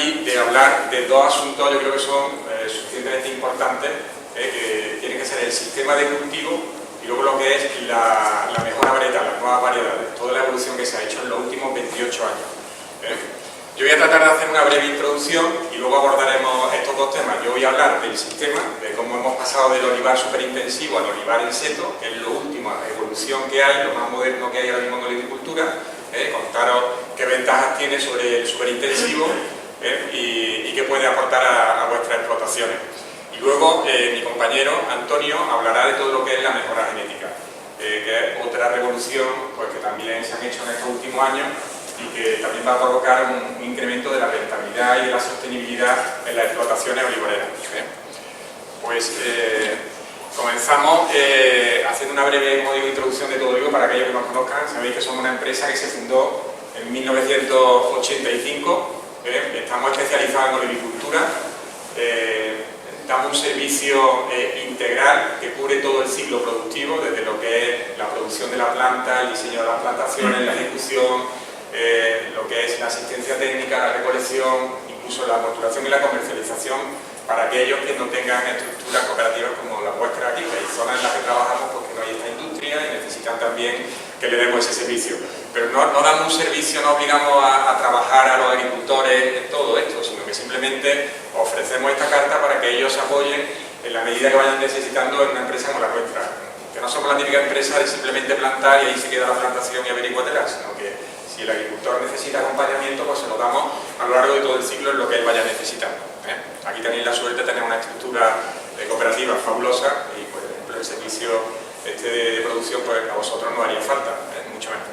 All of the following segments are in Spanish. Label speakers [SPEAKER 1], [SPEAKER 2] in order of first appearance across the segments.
[SPEAKER 1] aquí de hablar de dos asuntos, yo creo que son suficientemente importantes, que tienen que ser el sistema de cultivo y luego lo que es la mejora varietal, las nuevas variedades, toda la evolución que se ha hecho en los últimos 28 años. Yo voy a tratar de hacer una breve introducción y luego abordaremos estos dos temas. Yo voy a hablar del sistema, de cómo hemos pasado del olivar superintensivo al olivar en seto, que es lo último, la evolución que hay, lo más moderno que hay ahora mismo en la agricultura, contaros qué ventajas tiene sobre el superintensivo y qué puede aportar a vuestras explotaciones. Y luego mi compañero Antonio hablará de todo lo que es la mejora genética, que es otra revolución pues, que también se han hecho en estos últimos años y que también va a provocar un incremento de la rentabilidad y de la sostenibilidad en las explotaciones olivareras. Pues comenzamos haciendo una breve, como digo, introducción de Todo Olivo para aquellos que nos conozcan. Sabéis que somos una empresa que se fundó en 1985, estamos especializados en olivicultura, damos un servicio integral que cubre todo el ciclo productivo, desde lo que es la producción de la planta, el diseño de las plantaciones, la ejecución, lo que es la asistencia técnica, la recolección, incluso la maturación y la comercialización para aquellos que no tengan estructuras cooperativas como la vuestra aquí, que hay zonas en las que trabajamos porque no hay esta industria y necesitan también que le demos ese servicio. Pero no damos un servicio, no obligamos a trabajar a los agricultores en todo esto, sino que simplemente ofrecemos esta carta para que ellos se apoyen en la medida que vayan necesitando en una empresa como la nuestra. Que no somos la típica empresa de simplemente plantar y ahí se queda la plantación y averiguatela, sino que si el agricultor necesita acompañamiento, pues se lo damos a lo largo de todo el ciclo en lo que él vaya necesitando. Aquí tenéis la suerte de tener una estructura cooperativa fabulosa y, por ejemplo, el servicio de producción pues a vosotros no haría falta, mucho menos.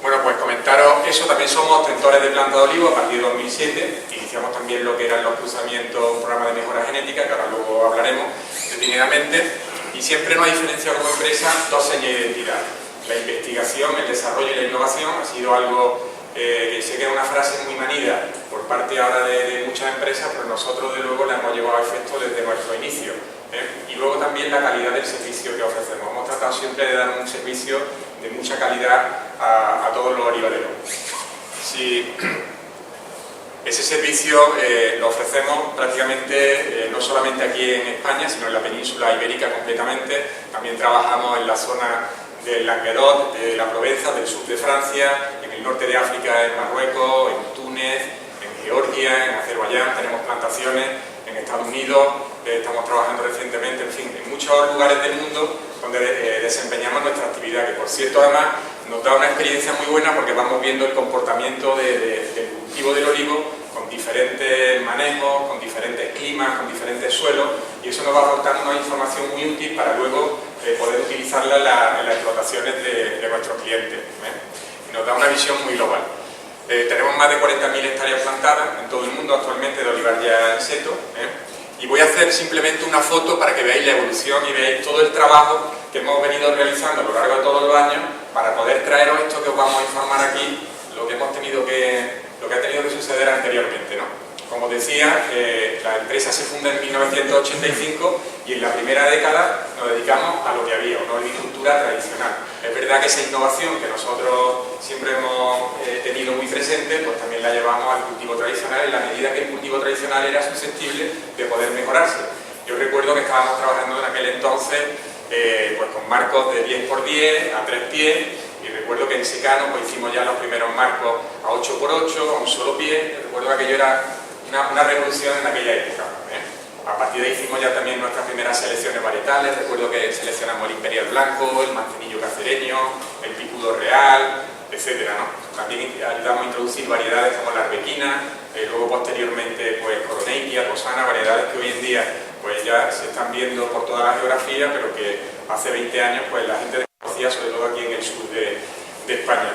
[SPEAKER 1] Bueno, pues comentaros eso, también somos ostentores de planta de olivo a partir de 2007, iniciamos también lo que eran los cruzamientos, un programa de mejora genética, que ahora luego hablaremos detenidamente, y siempre nos ha diferenciado como empresa dos señas de identidad. La investigación, el desarrollo y la innovación ha sido algo que sé que es una frase muy manida por parte ahora de muchas empresas, pero nosotros de luego la hemos llevado a efecto desde nuestro inicio. Y luego también la calidad del servicio que ofrecemos. Hemos tratado siempre de dar un servicio de mucha calidad a todos los olivareros. Si ese servicio lo ofrecemos prácticamente no solamente aquí en España, sino en la península ibérica completamente. También trabajamos en la zona del Languedoc, de la Provenza, del sur de Francia, en el norte de África, en Marruecos, en Túnez, en Georgia, en Azerbaiyán, tenemos plantaciones en Estados Unidos, estamos trabajando recientemente, en fin, en muchos lugares del mundo donde desempeñamos nuestra actividad, que por cierto además nos da una experiencia muy buena porque vamos viendo el comportamiento del cultivo del olivo con diferentes manejos, con diferentes climas, con diferentes suelos, y eso nos va aportando una información muy útil para luego poder utilizarla en las explotaciones de nuestros clientes. Y nos da una visión muy global. Tenemos más de 40.000 hectáreas plantadas en todo el mundo actualmente de olivar ya en seto, y voy a hacer simplemente una foto para que veáis la evolución y veáis todo el trabajo que hemos venido realizando a lo largo de todos los años para poder traeros esto que os vamos a informar aquí, lo que ha tenido que suceder anteriormente, ¿no? Como decía, la empresa se funda en 1985 y en la primera década nos dedicamos a lo que había, una agricultura tradicional. Es verdad que esa innovación que nosotros siempre hemos tenido muy presente, pues también la llevamos al cultivo tradicional en la medida que el cultivo tradicional era susceptible de poder mejorarse. Yo recuerdo que estábamos trabajando en aquel entonces pues con marcos de 10 por 10 a 3 pies, y recuerdo que en secano pues hicimos ya los primeros marcos a 8 por 8, a un solo pie. Recuerdo que aquello era una revolución en aquella época. A partir de ahí hicimos ya también nuestras primeras selecciones varietales. Recuerdo que seleccionamos el Imperial Blanco, el Mancenillo Cacereño, el Picudo Real, etcétera, ¿no? También ayudamos a introducir variedades como la arbequina, luego posteriormente pues Coronegia, Rosana, variedades que hoy en día pues ya se están viendo por toda la geografía, pero que hace 20 años pues la gente desconocía, sobre todo aquí en el sur de España.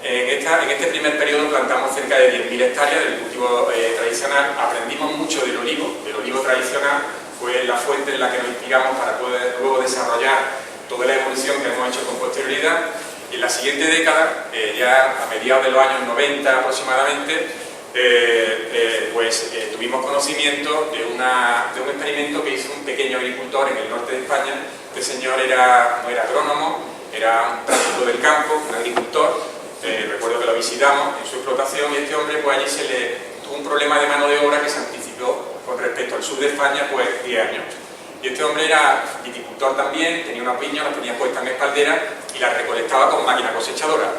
[SPEAKER 1] En este primer periodo plantamos cerca de 10.000 hectáreas del cultivo tradicional. Aprendimos mucho del olivo tradicional, fue la fuente en la que nos inspiramos para poder luego desarrollar toda la evolución que hemos hecho con posterioridad. Y en la siguiente década, ya a mediados de los años 90 aproximadamente, tuvimos conocimiento de un experimento que hizo un pequeño agricultor en el norte de España. Este señor no era agrónomo, era un práctico del campo, un agricultor. Recuerdo que lo visitamos en su explotación y este hombre pues allí se le tuvo un problema de mano de obra que se anticipó con respecto al sur de España, pues 10 años. Y este hombre era viticultor también, tenía una piña, la tenía puesta en espaldera y la recolectaba con máquina cosechadora.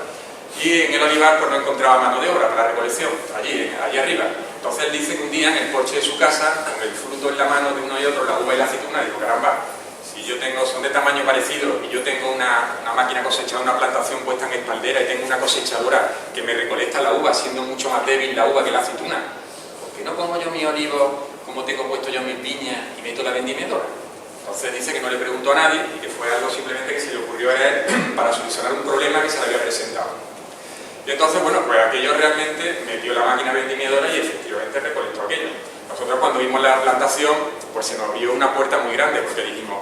[SPEAKER 1] Y en el olivar pues no encontraba mano de obra para la recolección, allí arriba. Entonces él dice que un día en el porche de su casa, con el fruto en la mano de uno y otro, la uva y la aceituna, dijo, caramba, si yo tengo, son de tamaño parecido y yo tengo una máquina cosechadora, una plantación puesta en espaldera y tengo una cosechadora que me recolecta la uva, siendo mucho más débil la uva que la aceituna, ¿por qué no pongo yo mi olivo como tengo puesto yo mis piñas y meto la vendimiadora? Entonces dice que no le preguntó a nadie y que fue algo simplemente que se le ocurrió a él para solucionar un problema que se le había presentado. Y entonces, bueno, pues aquello realmente metió la máquina vendimiadora y efectivamente recolectó aquello. Nosotros cuando vimos la plantación, pues se nos abrió una puerta muy grande porque dijimos,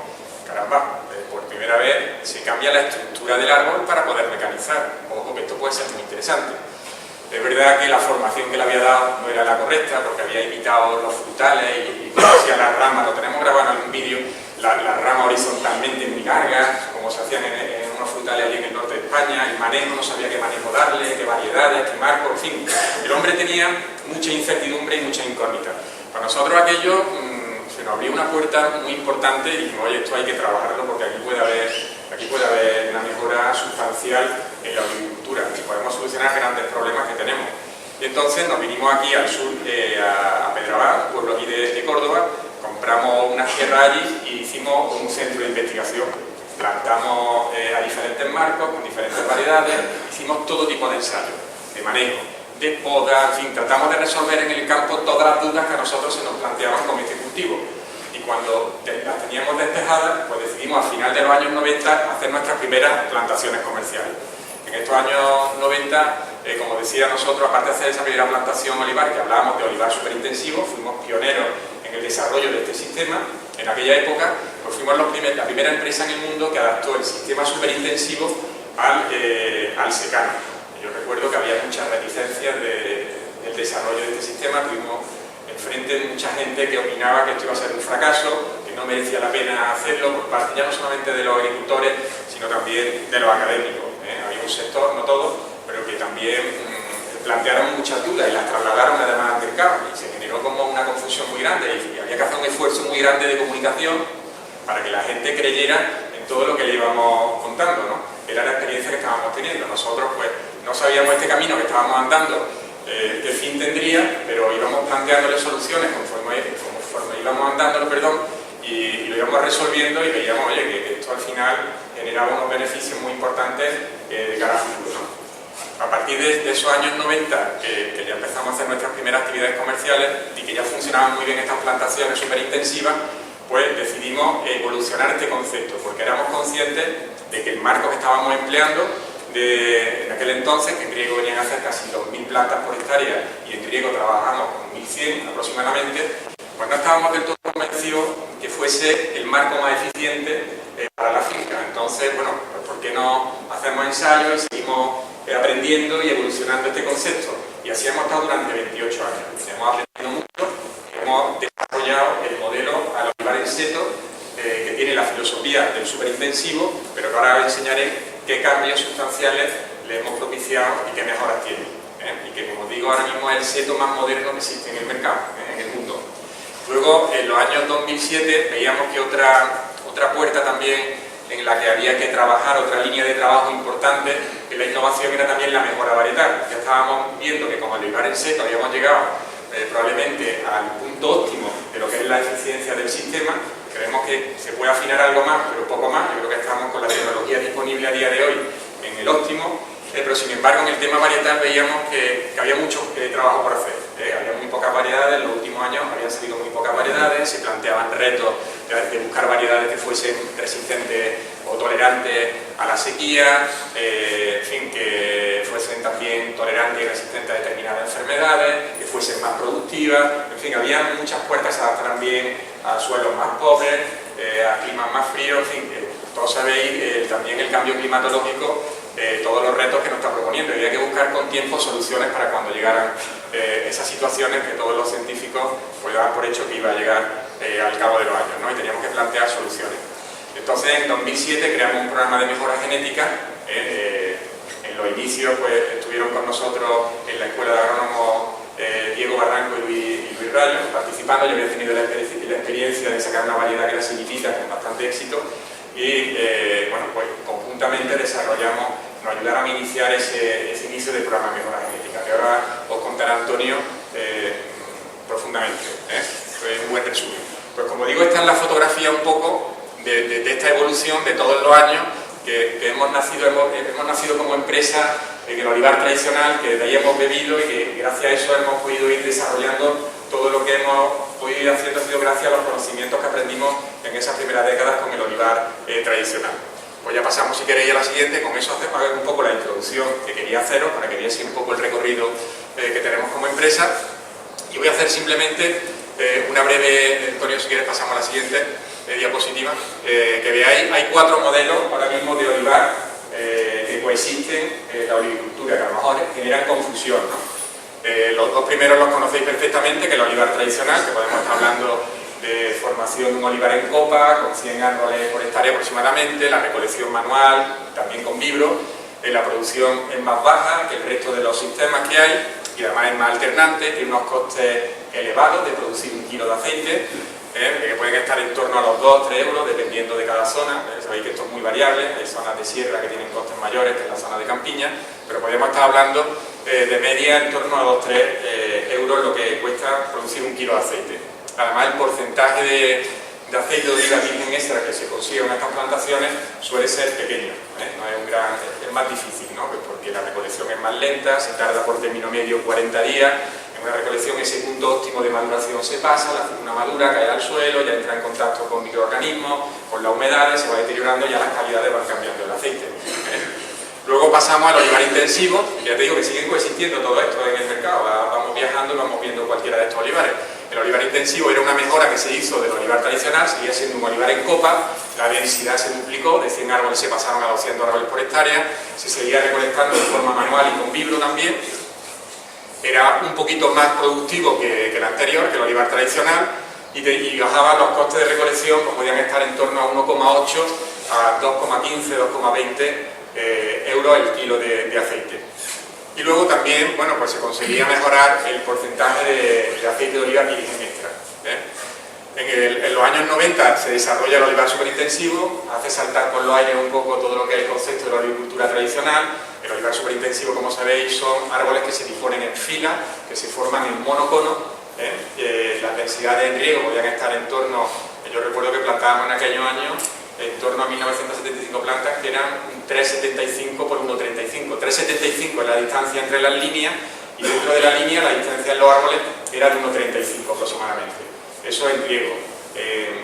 [SPEAKER 1] caramba, por primera vez se cambia la estructura del árbol para poder mecanizar. Ojo que esto puede ser muy interesante. Es verdad que la formación que le había dado no era la correcta porque había imitado los frutales y como hacía las ramas, lo tenemos grabado en un vídeo, las ramas horizontalmente muy largas, como se hacían en unos frutales allí en el norte de España, el manejo, no sabía qué manejo darle, qué variedades, qué marco, en fin. El hombre tenía mucha incertidumbre y mucha incógnita. Para nosotros aquello se nos abrió una puerta muy importante y dijimos, oye, esto hay que trabajarlo porque aquí puede haber una mejora sustancial en la agricultura y podemos solucionar grandes problemas que tenemos. Y entonces nos vinimos aquí al sur, a Pedrabán, pueblo aquí de Córdoba, compramos una tierra allí y hicimos un centro de investigación. Plantamos a diferentes marcos, con diferentes variedades, hicimos todo tipo de ensayos, de manejo, de poda, en fin, tratamos de resolver en el campo todas las dudas que a nosotros se nos planteaban con este cultivo. Y cuando las teníamos despejadas, pues decidimos a final de los años 90 hacer nuestras primeras plantaciones comerciales. En estos años 90, como decía nosotros, aparte de hacer esa primera plantación olivar, que hablábamos de olivar superintensivo, fuimos pioneros en el desarrollo de este sistema. En aquella época, pues fuimos la primera empresa en el mundo que adaptó el sistema superintensivo al secano. Yo recuerdo que había muchas reticencias del desarrollo de este sistema, tuvimos enfrente mucha gente que opinaba que esto iba a ser un fracaso, que no merecía la pena hacerlo por parte ya no solamente de los agricultores, sino también de los académicos. Había un sector, no todo, pero que también plantearon muchas dudas y las trasladaron además al mercado y se generó como una confusión muy grande y había que hacer un esfuerzo muy grande de comunicación para que la gente creyera en todo lo que le íbamos contando, ¿no? Era la experiencia que estábamos teniendo. Nosotros pues no sabíamos este camino que estábamos andando, qué fin tendría, pero íbamos planteándole soluciones conforme íbamos andándolo, y lo íbamos resolviendo y veíamos, oye, que esto al final generaba unos beneficios muy importantes de cara a futuro, ¿no? A partir de esos años 90, que ya empezamos a hacer nuestras primeras actividades comerciales y que ya funcionaban muy bien estas plantaciones superintensivas, pues decidimos evolucionar este concepto, porque éramos conscientes de que el marco que estábamos empleando en aquel entonces, que en griego venían a hacer casi 2.000 plantas por hectárea y en griego trabajamos con 1.100 aproximadamente, pues no estábamos del todo convencidos que fuese el marco más eficiente para la finca. Entonces, bueno, pues ¿por qué no hacemos ensayos y seguimos aprendiendo y evolucionando este concepto? Y así hemos estado durante 28 años. Hemos aprendido mucho, hemos desarrollado el modelo al olivar en seto, que tiene la filosofía del superintensivo, pero que ahora os enseñaré qué cambios sustanciales le hemos propiciado y qué mejoras tiene. Y que, como digo, ahora mismo es el seto más moderno que existe en el mercado, en el mundo. Luego, en los años 2007, veíamos que otra puerta también en la que había que trabajar, otra línea de trabajo importante, que la innovación era también la mejora varietal. Ya estábamos viendo que con el olivar en seto habíamos llegado probablemente al punto óptimo de lo que es la eficiencia del sistema. Creemos que se puede afinar algo más, pero poco más. Yo creo que estamos con la tecnología disponible a día de hoy en el óptimo, pero sin embargo en el tema varietal veíamos que había mucho trabajo por hacer. Había muy pocas variedades, en los últimos años habían salido muy pocas variedades, se planteaban retos de buscar variedades que fuesen resistentes o tolerantes a la sequía, en fin, que fuesen también tolerantes y resistentes a determinadas enfermedades, que fuesen más productivas, en fin, había muchas puertas, se adaptaran bien a suelos más pobres, a climas más fríos, en fin, todos sabéis también el cambio climatológico, todos los retos que nos está proponiendo, y había que buscar con tiempo soluciones para cuando llegaran esas situaciones que todos los científicos pues daban por hecho que iba a llegar al cabo de los años, ¿no? Y teníamos que plantear soluciones. Entonces en 2007 creamos un programa de mejora genética. En los inicios pues estuvieron con nosotros en la Escuela de Agrónomos Diego Barranco y Luis Rayo participando. Yo había tenido la experiencia de sacar una variedad que era semillita con bastante éxito y bueno, pues conjuntamente desarrollamos, nos ayudaron a iniciar ese inicio del programa de mejora genética, que ahora os contará Antonio profundamente. Fue un buen resumen. Pues como digo, esta es la fotografía un poco de esta evolución de todos los años que hemos nacido como empresa en el olivar tradicional, que de ahí hemos bebido y que gracias a eso hemos podido ir desarrollando todo lo que hemos podido ir haciendo. Ha sido gracias a los conocimientos que aprendimos en esas primeras décadas con el olivar tradicional. Pues ya pasamos, si queréis, a la siguiente. Con eso hacemos un poco la introducción que quería haceros para que veáis un poco el recorrido que tenemos como empresa. Y voy a hacer simplemente una breve, Antonio, si quieres pasamos a la siguiente diapositiva, que veáis, hay 4 modelos ahora mismo de olivar que coexisten en la olivicultura, que a lo mejor generan confusión, ¿no? Los 2 primeros los conocéis perfectamente, que es el olivar tradicional, que podemos estar hablando de formación de un olivar en copa, con 100 árboles por hectárea aproximadamente, la recolección manual, también con vibro, la producción es más baja que el resto de los sistemas que hay y además es más alternante, tiene unos costes elevados de producir 1 kilo de aceite, que pueden estar en torno a los 2-3 euros dependiendo de cada zona. Sabéis que esto es muy variable, hay zonas de sierra que tienen costes mayores que en la zona de campiña, pero podemos estar hablando de media en torno a 2-3 euros lo que cuesta producir 1 kilo de aceite. Además, el porcentaje de aceite de oliva virgen extra que se consigue en estas plantaciones suele ser pequeño, no es más difícil, ¿no? Porque la recolección es más lenta, se tarda por término medio 40 días. En una recolección ese punto óptimo de maduración se pasa, la aceituna madura, cae al suelo, ya entra en contacto con microorganismos, con la humedad, se va deteriorando y ya las calidades van cambiando el aceite. Luego pasamos al olivar intensivo, ya te digo que siguen coexistiendo todo esto en el mercado, vamos viajando y vamos viendo cualquiera de estos olivares. El olivar intensivo era una mejora que se hizo del olivar tradicional, seguía siendo un olivar en copa, la densidad se duplicó, de 100 árboles se pasaron a 200 árboles por hectárea, se seguía recolectando de forma manual y con vibro también. Era un poquito más productivo que el anterior, que el olivar tradicional, y bajaban los costes de recolección, pues podían estar en torno a 1,8 a 2,15, 2,20 euros el kilo de aceite. Y luego también, bueno, pues se conseguía mejorar el porcentaje de aceite de oliva virgen extra. En los años 90 se desarrolla el olivar superintensivo, hace saltar por los aires un poco todo lo que es el concepto de la olivicultura tradicional. El olivar superintensivo, como sabéis, son árboles que se disponen en fila, que se forman en monocono. Las densidades en riego podían estar en torno, yo recuerdo que plantábamos en aquellos años, en torno a 1975 plantas que eran 3,75 por 1,35. 3,75 es la distancia entre las líneas y dentro de la línea la distancia en los árboles era de 1,35 aproximadamente. Eso en riego.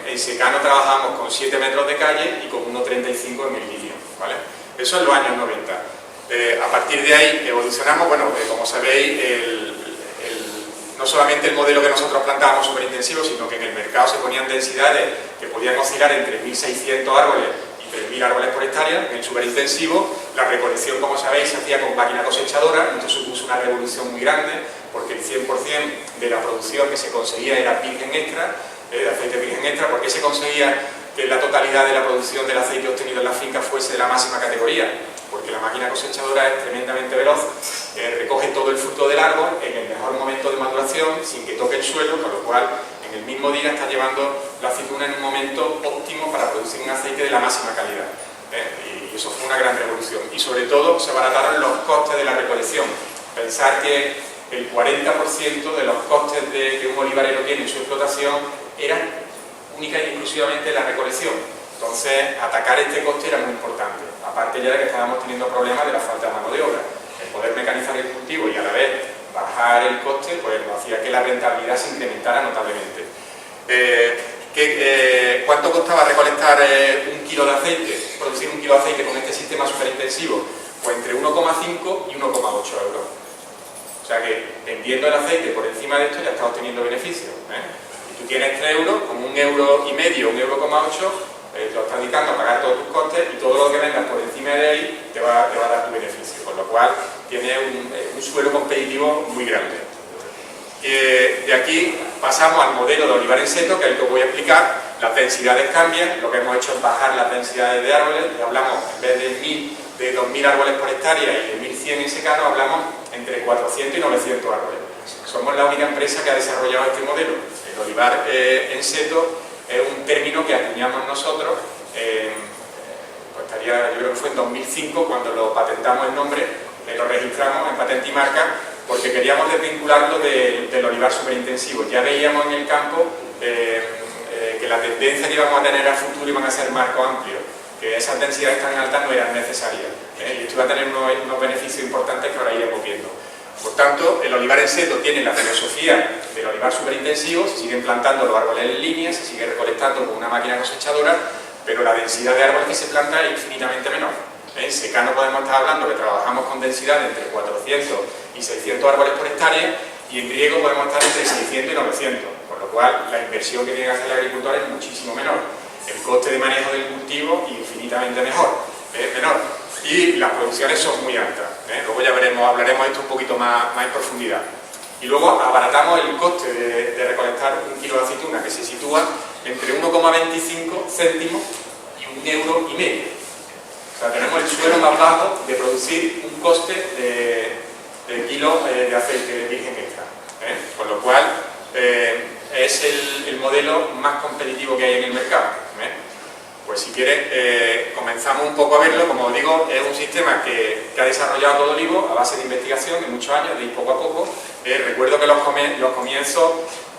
[SPEAKER 1] En secano trabajamos con 7 metros de calle y con 1,35 en el lirio, ¿vale? Eso en los años 90. A partir de ahí evolucionamos, bueno, como sabéis, no solamente el modelo que nosotros plantábamos superintensivo, sino que en el mercado se ponían densidades que podían oscilar entre 1.600 árboles y 3.000 árboles por hectárea. En el superintensivo, la recolección, como sabéis, se hacía con máquina cosechadora. Esto supuso una revolución muy grande, porque el 100% de la producción que se conseguía era virgen extra, de aceite virgen extra. ¿Por qué se conseguía que la totalidad de la producción del aceite obtenido en la finca fuese de la máxima categoría? Porque la máquina cosechadora es tremendamente veloz, recoge todo el fruto del árbol en el mejor momento de maduración, sin que toque el suelo, con lo cual en el mismo día está llevando la aceituna en un momento óptimo para producir un aceite de la máxima calidad. Y eso fue una gran revolución. Y sobre todo se abarataron los costes de la recolección. Pensar que el 40% de los costes que un olivarero tiene en su explotación eran única y exclusivamente la recolección. Entonces, atacar este coste era muy importante, aparte ya de que estábamos teniendo problemas de la falta de mano de obra. El poder mecanizar el cultivo y a la vez bajar el coste, pues lo hacía que la rentabilidad se incrementara notablemente. ¿Cuánto costaba recolectar 1 kilo de aceite, producir 1 kilo de aceite con este sistema superintensivo? Pues entre 1,5 y 1,8 euros. O sea que vendiendo el aceite por encima de esto ya está obteniendo beneficios. Si tú tienes 3 euros, con 1,5 euros, 1,8 lo estás dedicando a pagar todos tus costes y todo lo que vendas por encima de ahí te va a dar tu beneficio, con lo cual tiene un suelo competitivo muy grande. De aquí pasamos al modelo de olivar en seto, que es el que os voy a explicar. Las densidades cambian, lo que hemos hecho es bajar las densidades de árboles, y hablamos en vez de 2.000 árboles por hectárea y de 1.100 en secano, hablamos entre 400 y 900 árboles. somos la única empresa que ha desarrollado este modelo. El olivar en seto es un término que acuñamos nosotros, pues yo creo que fue en 2005 cuando lo patentamos el nombre, lo registramos en patente y marca, porque queríamos desvincularlo del olivar superintensivo. Ya veíamos en el campo que la tendencia que íbamos a tener a futuro iban a ser marcos amplios, que esas densidades tan altas no eran necesarias, y esto iba a tener unos beneficios importantes que ahora iremos viendo. Por tanto, el olivar en seto tiene la filosofía del olivar superintensivo, se siguen plantando los árboles en línea, se sigue recolectando con una máquina cosechadora, pero la densidad de árboles que se planta es infinitamente menor. En secano podemos estar hablando que trabajamos con densidad de entre 400 y 600 árboles por hectárea, y en riego podemos estar entre 600 y 900, por lo cual la inversión que tiene que hacer el agricultor es muchísimo menor. El coste de manejo del cultivo infinitamente menor, y las producciones son muy altas. Luego ya hablaremos de esto un poquito más en profundidad. Y luego abaratamos el coste de recolectar un kilo de aceituna, que se sitúa entre 1,25 céntimos y 1,5 euros. O sea, tenemos el suelo más bajo de producir un coste de kilo de aceite virgen extra. Con lo cual, es el modelo más competitivo que hay en el mercado. Pues si quieres, comenzamos un poco a verlo. Como os digo, es un sistema que ha desarrollado Todo Olivo a base de investigación de muchos años, de ir poco a poco. Recuerdo que los comienzos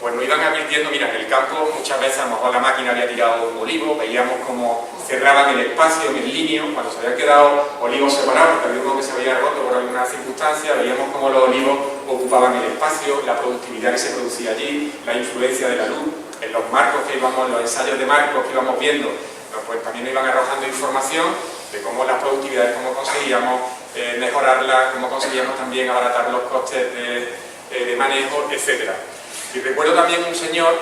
[SPEAKER 1] pues nos iban advirtiendo, mira, en el campo muchas veces a lo mejor la máquina había tirado un olivo, veíamos cómo cerraban el espacio en el líneo, cuando se habían quedado olivos separados, porque había uno que se había roto por alguna circunstancia, veíamos cómo los olivos ocupaban el espacio, la productividad que se producía allí, la influencia de la luz, en los marcos que íbamos, los ensayos de marcos que íbamos viendo, pues también nos iban arrojando información de cómo las productividades, cómo conseguíamos mejorarlas, cómo conseguíamos también abaratar los costes de manejo, etc. Y recuerdo también un señor,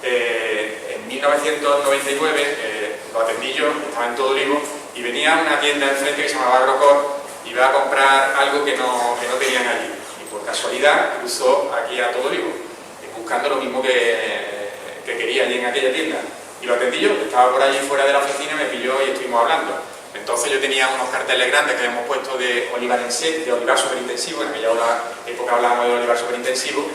[SPEAKER 1] en 1999, lo atendí yo, estaba en Todo Olivo, y venía a una tienda enfrente que se llamaba Agrocor, y iba a comprar algo que no tenían allí. Y por casualidad cruzó aquí a Todo Olivo, buscando lo mismo que quería allí en aquella tienda. Y lo atendí yo, estaba por allí fuera de la oficina, me pilló y estuvimos hablando. Entonces yo tenía unos carteles grandes que habíamos puesto de olivar en seto, de olivar superintensivo, en aquella época hablábamos de olivar superintensivo,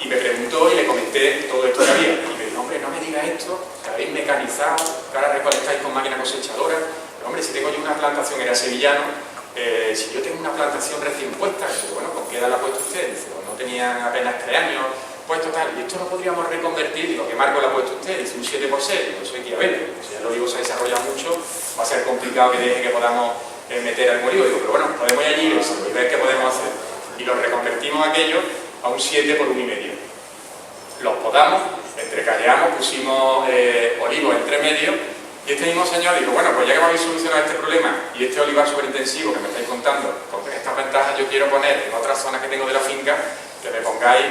[SPEAKER 1] y me preguntó y le comenté todo esto que había. Y me dijo, hombre, no me digas esto, que habéis mecanizado, que ahora recolectáis con máquina cosechadora. Pero, hombre, si tengo yo una plantación, era sevillano, si yo tengo una plantación recién puesta, digo, bueno, ¿con qué edad la ha puesto usted? Dice, pues no tenían apenas 3 años, puesto tal, y esto lo podríamos reconvertir. Digo, ¿qué marco le ha puesto usted? Dice, un 7x6, yo soy Chiavelli, si ya el olivo se ha desarrollado mucho, va a ser complicado que deje que podamos meter algún olivo. Digo, pero bueno, podemos ir allí y ver qué podemos hacer. Y lo reconvertimos aquello a un 7 por 1,5. Los podamos, entrecalleamos, pusimos olivos entre medio, y este mismo señor dijo, bueno, pues ya que me habéis solucionado este problema y este olivar superintensivo que me estáis contando, con estas ventajas yo quiero poner en otras zonas que tengo de la finca, que me pongáis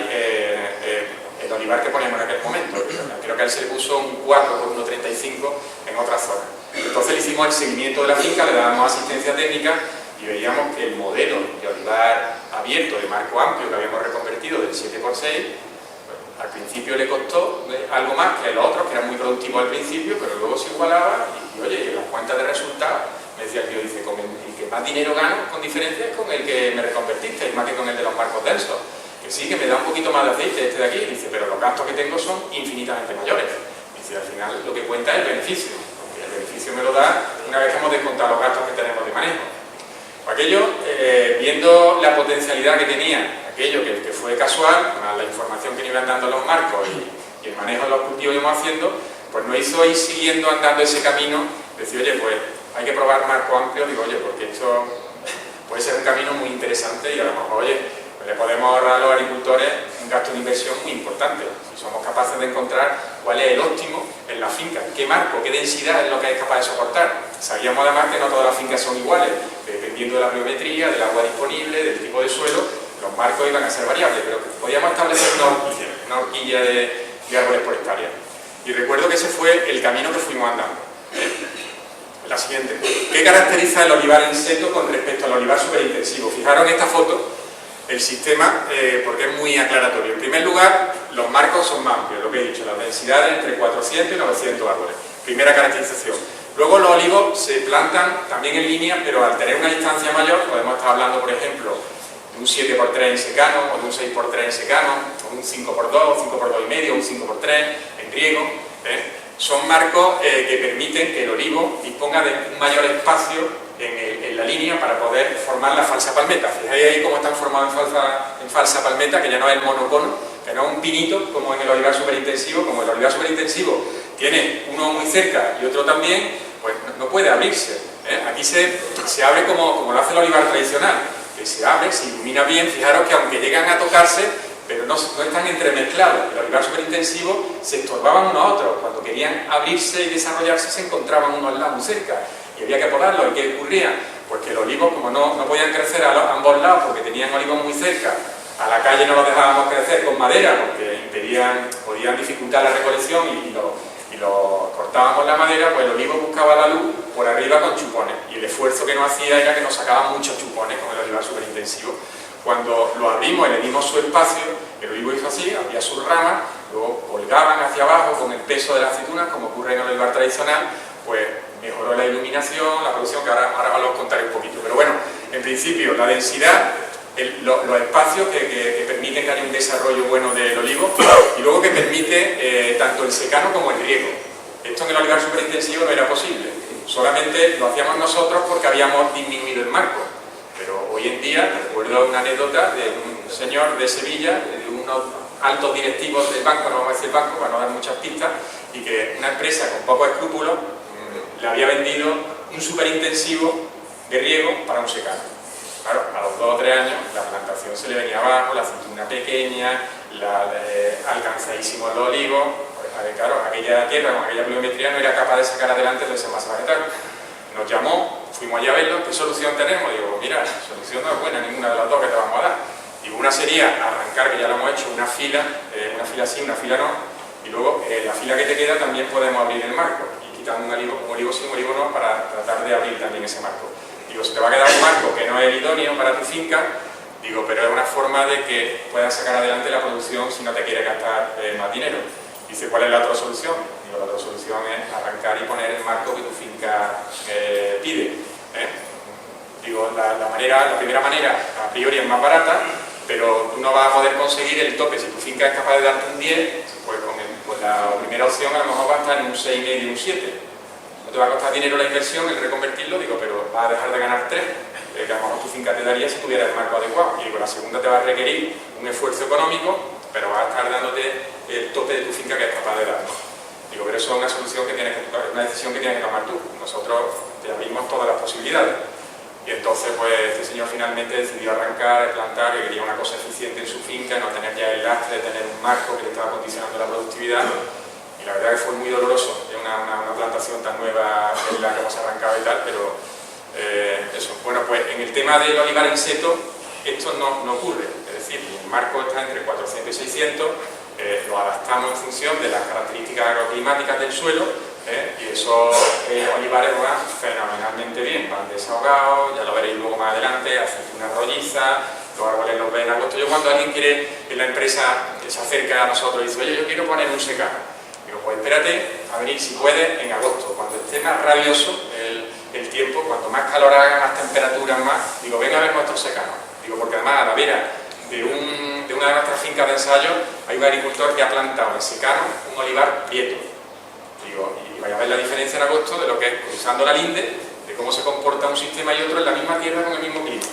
[SPEAKER 1] el olivar que poníamos en aquel momento. Creo que a él se le puso un 4 por 1,35 en otras zonas. Entonces le hicimos el seguimiento de la finca, le dábamos asistencia técnica, y veíamos que el modelo de olivar abierto de marco amplio que habíamos reconvertido del 7x6, al principio le costó algo más que los otros, que eran muy productivos al principio, pero luego se igualaba y oye, las cuentas de resultados, me decía el tío, dice, el que más dinero gano con diferencia es con el que me reconvertiste, más que con el de los marcos densos, que sí, que me da un poquito más de aceite este de aquí, dice, pero los gastos que tengo son infinitamente mayores. Dice, al final lo que cuenta es el beneficio, porque el beneficio me lo da una vez que hemos descontado los gastos que tenemos de manejo. Aquello, viendo la potencialidad que tenía, aquello que fue casual, más la información que nos iban dando los marcos y el manejo de los cultivos que íbamos haciendo, pues nos hizo ir siguiendo andando ese camino, decir, oye, pues hay que probar marco amplio, digo, oye, porque esto puede ser un camino muy interesante y a lo mejor, oye, pues le podemos ahorrar a los agricultores un gasto de inversión muy importante, si somos capaces de encontrar cuál es el óptimo en la finca, qué marco, qué densidad es lo que es capaz de soportar. Sabíamos además que no todas las fincas son iguales, dependiendo de la pluviometría, del agua disponible, del tipo de suelo, los marcos iban a ser variables, pero podíamos establecer una horquilla de árboles por hectárea. Y recuerdo que ese fue el camino que fuimos andando. La siguiente. ¿Qué caracteriza el olivar en seto con respecto al olivar superintensivo? Fijaros en esta foto el sistema, porque es muy aclaratorio. En primer lugar, los marcos son más amplios, lo que he dicho, las densidades entre 400 y 900 árboles. Primera caracterización. Luego los olivos se plantan también en línea, pero al tener una distancia mayor, podemos estar hablando, por ejemplo, un 7x3 en secano, o de un 6x3 en secano, o de un 5x2, 5x2,5, un 5x3 en riego. Son marcos que permiten que el olivo disponga de un mayor espacio en la línea para poder formar la falsa palmeta. Fijáis ahí cómo están formados en falsa palmeta, que ya no es el monocono, que no es un pinito como en el olivar superintensivo. Como el olivar superintensivo tiene uno muy cerca y otro también, pues no puede abrirse. Aquí se abre como lo hace el olivar tradicional, que se abre, se ilumina bien. Fijaros que aunque llegan a tocarse, pero no están entremezclados. El olivar superintensivo se estorbaban unos a otros. Cuando querían abrirse y desarrollarse, se encontraban unos al lado muy cerca y había que podarlo. ¿Y qué ocurría? Pues que los olivos, como no podían crecer a ambos lados porque tenían olivos muy cerca, a la calle no los dejábamos crecer con madera porque podían dificultar la recolección y lo cortábamos la madera, pues el olivo buscaba la luz por arriba con chupones, y el esfuerzo que nos hacía era que nos sacaban muchos chupones con el olivar superintensivo. Cuando lo abrimos y le dimos su espacio, el olivo hizo así, abría sus ramas, luego colgaban hacia abajo con el peso de las aceitunas, como ocurre en el olivar tradicional, pues mejoró la iluminación, la producción, que ahora os contaré un poquito. Pero bueno, en principio la densidad, los espacios que permiten que haya un desarrollo bueno del olivo, y luego que permite tanto el secano como el riego. Esto en el olivar superintensivo no era posible, solamente lo hacíamos nosotros porque habíamos disminuido el marco. Pero hoy en día, recuerdo una anécdota de un señor de Sevilla, de unos altos directivos del banco, no vamos a decir banco para no dar muchas pistas, y que una empresa con pocos escrúpulos le había vendido un superintensivo de riego para un secano. Claro, a los 2 o 3 años la plantación se le venía abajo, la aceituna pequeña, alcanzadísimo el olivo. Pues, claro, aquella tierra con aquella pluviometría no era capaz de sacar adelante toda esa masa vegetal. Nos llamó, fuimos allá a verlo. ¿Qué solución tenemos? Digo, mira, la solución no es buena, ninguna de las dos que te vamos a dar. Digo, una sería arrancar, que ya lo hemos hecho, una fila sí, una fila no, y luego la fila que te queda también podemos abrir el marco, y quitando un olivo sí, un olivo no, para tratar de abrir también ese marco. Digo, se te va a quedar un marco que no es el idóneo para tu finca, digo, pero es una forma de que puedas sacar adelante la producción si no te quieres gastar más dinero. Dice, ¿cuál es la otra solución? Digo, la otra solución es arrancar y poner el marco que tu finca pide. Digo, la primera manera a priori es más barata, pero tú no vas a poder conseguir el tope. Si tu finca es capaz de darte un 10, pues con la primera opción a lo mejor va a estar en un 6,5 y un 7. No te va a costar dinero la inversión, el reconvertirlo, digo, pero vas a dejar de ganar 3, que a lo mejor tu finca te daría si tuviera el marco adecuado. Y digo, la segunda te va a requerir un esfuerzo económico, pero vas a estar dándote el tope de tu finca que es capaz de dar. Digo, pero eso es una solución que tienes que tomar, una decisión que tienes que tomar tú. Nosotros te abrimos todas las posibilidades. Y entonces, pues, este señor finalmente decidió arrancar, plantar, que quería una cosa eficiente en su finca, no tener ya el lastre de tener un marco que le estaba condicionando la productividad. Y la verdad que fue muy doloroso, es una plantación tan nueva en la que hemos arrancado y tal, pero eso. Bueno, pues en el tema del olivar en seto, esto no ocurre. Es decir, el marco está entre 400 y 600, lo adaptamos en función de las características agroclimáticas del suelo, y esos olivares van fenomenalmente bien, van desahogados, ya lo veréis luego más adelante, aceitunas rollizas, los árboles los ven en agosto. Yo, cuando alguien quiere, en la empresa que se acerca a nosotros y dice, oye, yo quiero poner un secano, digo, pues espérate a venir, si puedes, en agosto, cuando esté más rabioso el tiempo, cuanto más calor haga, más temperaturas más, digo, ven a ver nuestros secanos. Digo, porque además a la vera de una de nuestras fincas de ensayo hay un agricultor que ha plantado en secano un olivar prieto. Digo, y vais a ver la diferencia en agosto de lo que es cruzando la linde, de cómo se comporta un sistema y otro en la misma tierra con el mismo clima.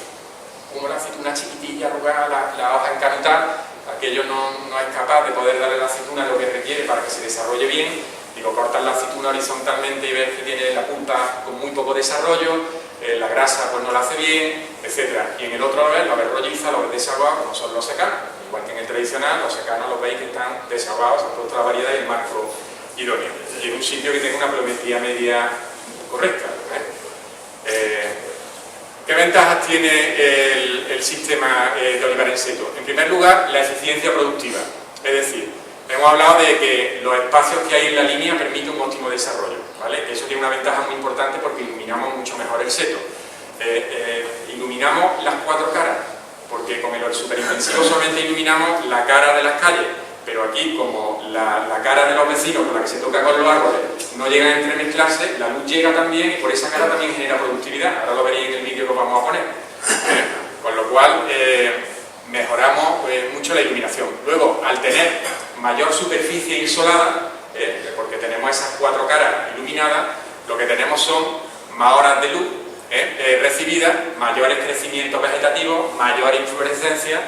[SPEAKER 1] Como la aceituna chiquitilla, arrugada, la hoja encanutada, aquello no es capaz de poder darle a la aceituna lo que requiere para que se desarrolle bien. Digo, cortas la aceituna horizontalmente y ves que tiene la pulpa con muy poco desarrollo, la grasa pues no la hace bien, etc. Y en el otro lo ves rolliza, lo ves desaguado, como son los secanos. Igual que en el tradicional, los secanos los veis que están desaguados, por otra variedad y el marco idóneo. Y en un sitio que tenga una pluviometría media correcta. ¿Qué ventajas tiene el sistema de olivar en seto? En primer lugar, la eficiencia productiva. Es decir, hemos hablado de que los espacios que hay en la línea permiten un óptimo desarrollo, ¿vale? Eso tiene una ventaja muy importante porque iluminamos mucho mejor el seto. Iluminamos las 4 caras, porque con el superintensivo solamente iluminamos la cara de las calles, pero aquí, como la cara de los vecinos con la que se toca con los árboles no llega a entremezclarse, la luz llega también y por esa cara también genera productividad. Ahora lo veréis en el vídeo que os vamos a poner. Con lo cual, mucho la iluminación. Luego, al tener mayor superficie insolada, porque tenemos esas 4 caras iluminadas, lo que tenemos son más horas de luz recibidas, mayores crecimientos vegetativos, mayor inflorescencia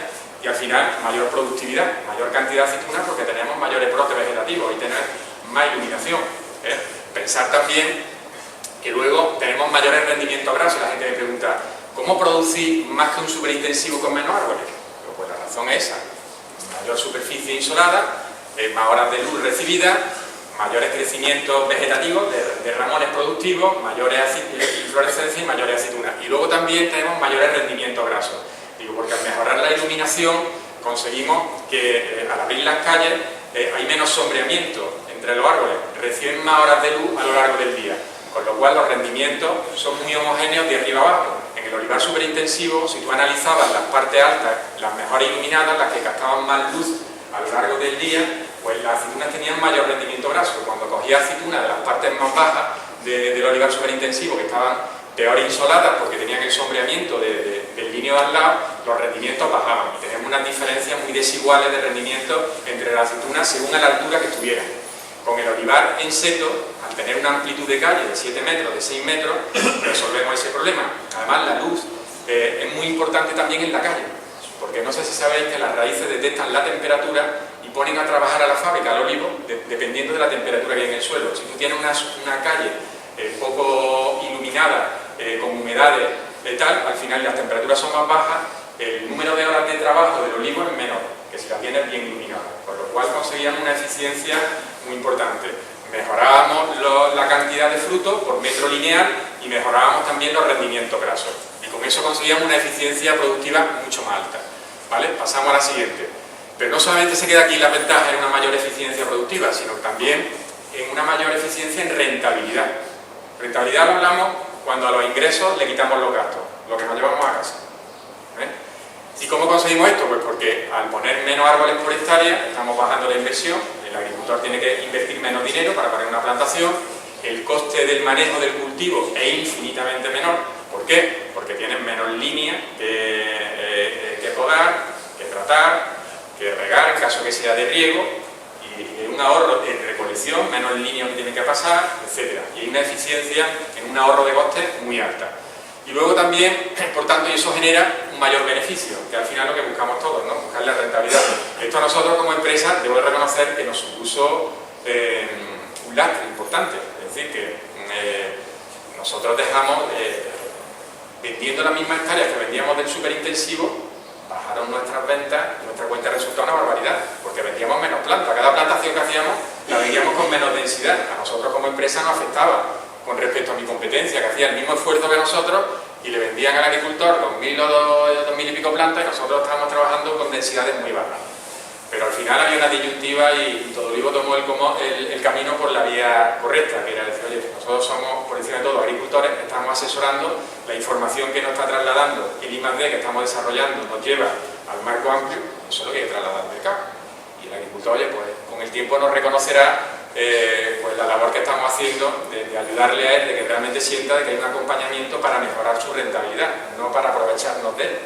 [SPEAKER 1] y al final mayor productividad, mayor cantidad de aceitunas porque tenemos mayores brotes vegetativos y tener más iluminación. Pensar también que luego tenemos mayores rendimientos grasos. La gente me pregunta, ¿cómo producir más que un superintensivo con menos árboles? Pues la razón es esa: mayor superficie insolada, más horas de luz recibidas, mayores crecimientos vegetativos de ramones productivos, mayores inflorescencias y mayores aceitunas. Y luego también tenemos mayores rendimientos grasos. Digo, porque al mejorar la iluminación conseguimos que al abrir las calles hay menos sombreamiento entre los árboles, reciben más horas de luz a lo largo del día, con lo cual los rendimientos son muy homogéneos de arriba abajo. En el olivar superintensivo, si tú analizabas las partes altas, las mejor iluminadas, las que captaban más luz a lo largo del día, pues las aceitunas tenían mayor rendimiento graso. Cuando cogía aceitunas de las partes más bajas del olivar superintensivo, que estaban peor insoladas porque tenían el sombreamiento del lineo de al lado, los rendimientos bajaban y tenemos unas diferencias muy desiguales de rendimiento entre las aceitunas según a la altura que estuvieran. Con el olivar en seto, al tener una amplitud de calle de 7 metros, de 6 metros, resolvemos ese problema. Además, la luz es muy importante también en la calle, porque no sé si sabéis que las raíces detectan la temperatura y ponen a trabajar a la fábrica, al olivo, dependiendo de la temperatura que hay en el suelo. Si tú tienes una calle poco iluminada, con humedades tal, al final las temperaturas son más bajas, el número de horas de trabajo del olivo es menor que si la tienes bien iluminada, por lo cual conseguíamos una eficiencia muy importante. Mejorábamos la cantidad de fruto por metro lineal y mejorábamos también los rendimientos grasos, y con eso conseguíamos una eficiencia productiva mucho más alta. ¿Vale? Pasamos a la siguiente. Pero no solamente se queda aquí la ventaja en una mayor eficiencia productiva, sino también en una mayor eficiencia en rentabilidad. Rentabilidad lo hablamos cuando a los ingresos le quitamos los gastos, lo que nos llevamos a casa. ¿Y cómo conseguimos esto? Pues porque al poner menos árboles por hectárea estamos bajando la inversión, el agricultor tiene que invertir menos dinero para poner una plantación, el coste del manejo del cultivo es infinitamente menor. ¿Por qué? Porque tienen menos líneas que podar, que tratar, que regar en caso que sea de riego, y un ahorro en recolección, menos líneas que tienen que pasar, etc. Y hay una eficiencia en un ahorro de costes muy alta. Y luego también, por tanto, y eso genera un mayor beneficio, que al final es lo que buscamos todos, ¿no? Buscar la rentabilidad. Esto a nosotros como empresa, debo de reconocer que nos supuso un lastre importante. Es decir, que nosotros dejamos, vendiendo las mismas hectáreas que vendíamos del superintensivo, bajaron nuestras ventas, nuestra cuenta de resultados una barbaridad, porque vendíamos menos plantas. Cada plantación que hacíamos la vendíamos con menos densidad. A nosotros como empresa nos afectaba con respecto a mi competencia, que hacía el mismo esfuerzo que nosotros y le vendían al agricultor 2.000 o 2.000 y pico plantas, y nosotros estábamos trabajando con densidades muy bajas. Pero al final había una disyuntiva y Todo Olivo tomó el camino por la vía correcta, que era decir, oye, nosotros somos, por encima de todo, agricultores, estamos asesorando, la información que nos está trasladando el I+D que estamos desarrollando nos lleva al marco amplio, eso es lo que hay que trasladar al mercado. Y el agricultor, oye, pues con el tiempo nos reconocerá pues la labor que estamos haciendo de ayudarle a él, de que realmente sienta de que hay un acompañamiento para mejorar su rentabilidad, no para aprovecharnos de él.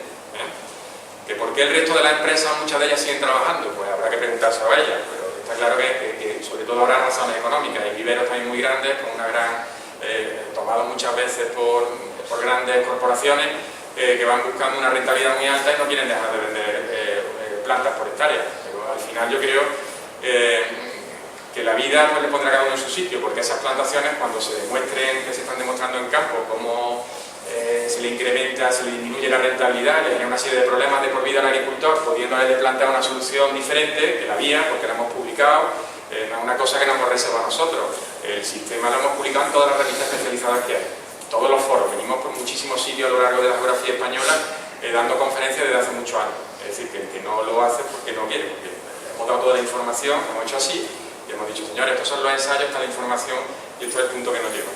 [SPEAKER 1] ¿Que por qué el resto de las empresas, muchas de ellas siguen trabajando? Pues habrá que preguntarse a ellas, pero está claro que sobre todo habrá razones económicas. Hay viveros también muy grandes, con una gran, tomados muchas veces por grandes corporaciones que van buscando una rentabilidad muy alta y no quieren dejar de vender plantas por hectárea. Pero al final yo creo que la vida pues, le pondrá cada uno en su sitio, porque esas plantaciones, cuando se demuestren, que se están demostrando en campo, cómo se le incrementa, se le disminuye la rentabilidad, le genera una serie de problemas de por vida al agricultor, pudiéndole de plantear una solución diferente, que la vía, porque la hemos publicado, no es una cosa que nos hemos reservado a nosotros. El sistema lo hemos publicado en todas las revistas especializadas que hay, todos los foros, venimos por muchísimos sitios a lo largo de la geografía española dando conferencias desde hace muchos años. Es decir, que no lo hace porque no quiere, porque hemos dado toda la información, hemos hecho así, y hemos dicho, señores, estos son los ensayos, esta es la información y esto es el punto que nos lleva.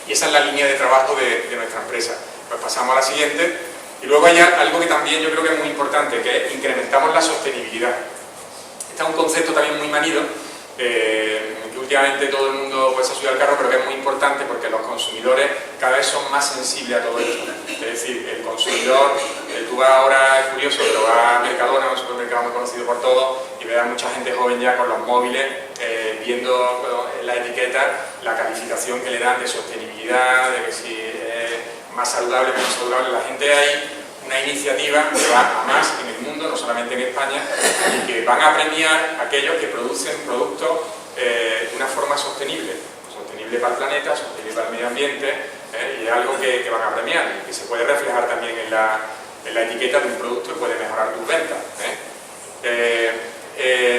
[SPEAKER 1] Y esa es la línea de trabajo de nuestra empresa. Pues pasamos a la siguiente. Y luego hay algo que también yo creo que es muy importante, que es incrementamos la sostenibilidad. Este es un concepto también muy manido, que últimamente todo el mundo pues, se ha subido al carro, pero que es muy importante porque los consumidores cada vez son más sensibles a todo esto. Es decir, el consumidor, tú vas ahora, es curioso, pero vas a Mercadona, un supermercado muy conocido por todos, y ves a mucha gente joven ya con los móviles viendo en la etiqueta la calificación que le dan de sostenibilidad, de que si es más saludable, menos saludable. La gente hay una iniciativa que va a más en el mundo, no solamente en España, y que van a premiar a aquellos que producen productos de una forma sostenible para el planeta, sostenible para el medio ambiente, y es algo que van a premiar y que se puede reflejar también en la etiqueta de un producto y puede mejorar tus ventas.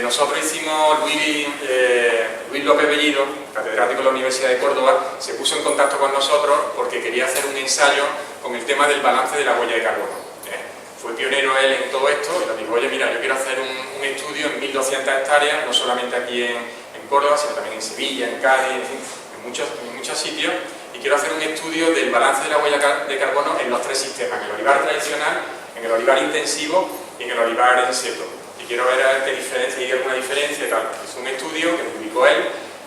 [SPEAKER 1] Nosotros hicimos, Luis López Bellido, catedrático de la Universidad de Córdoba, se puso en contacto con nosotros porque quería hacer un ensayo con el tema del balance de la huella de carbono. Fue pionero él en todo esto y nos dijo, oye, mira, yo quiero hacer un estudio en 1200 hectáreas, no solamente aquí en Córdoba, sino también en Sevilla, en Cádiz, en fin, en muchos sitios, y quiero hacer un estudio del balance de la huella de carbono en los tres sistemas, en el olivar tradicional, en el olivar intensivo y en el olivar en seto. Y quiero ver qué diferencia, si hay alguna diferencia y tal. Es un estudio que publicó él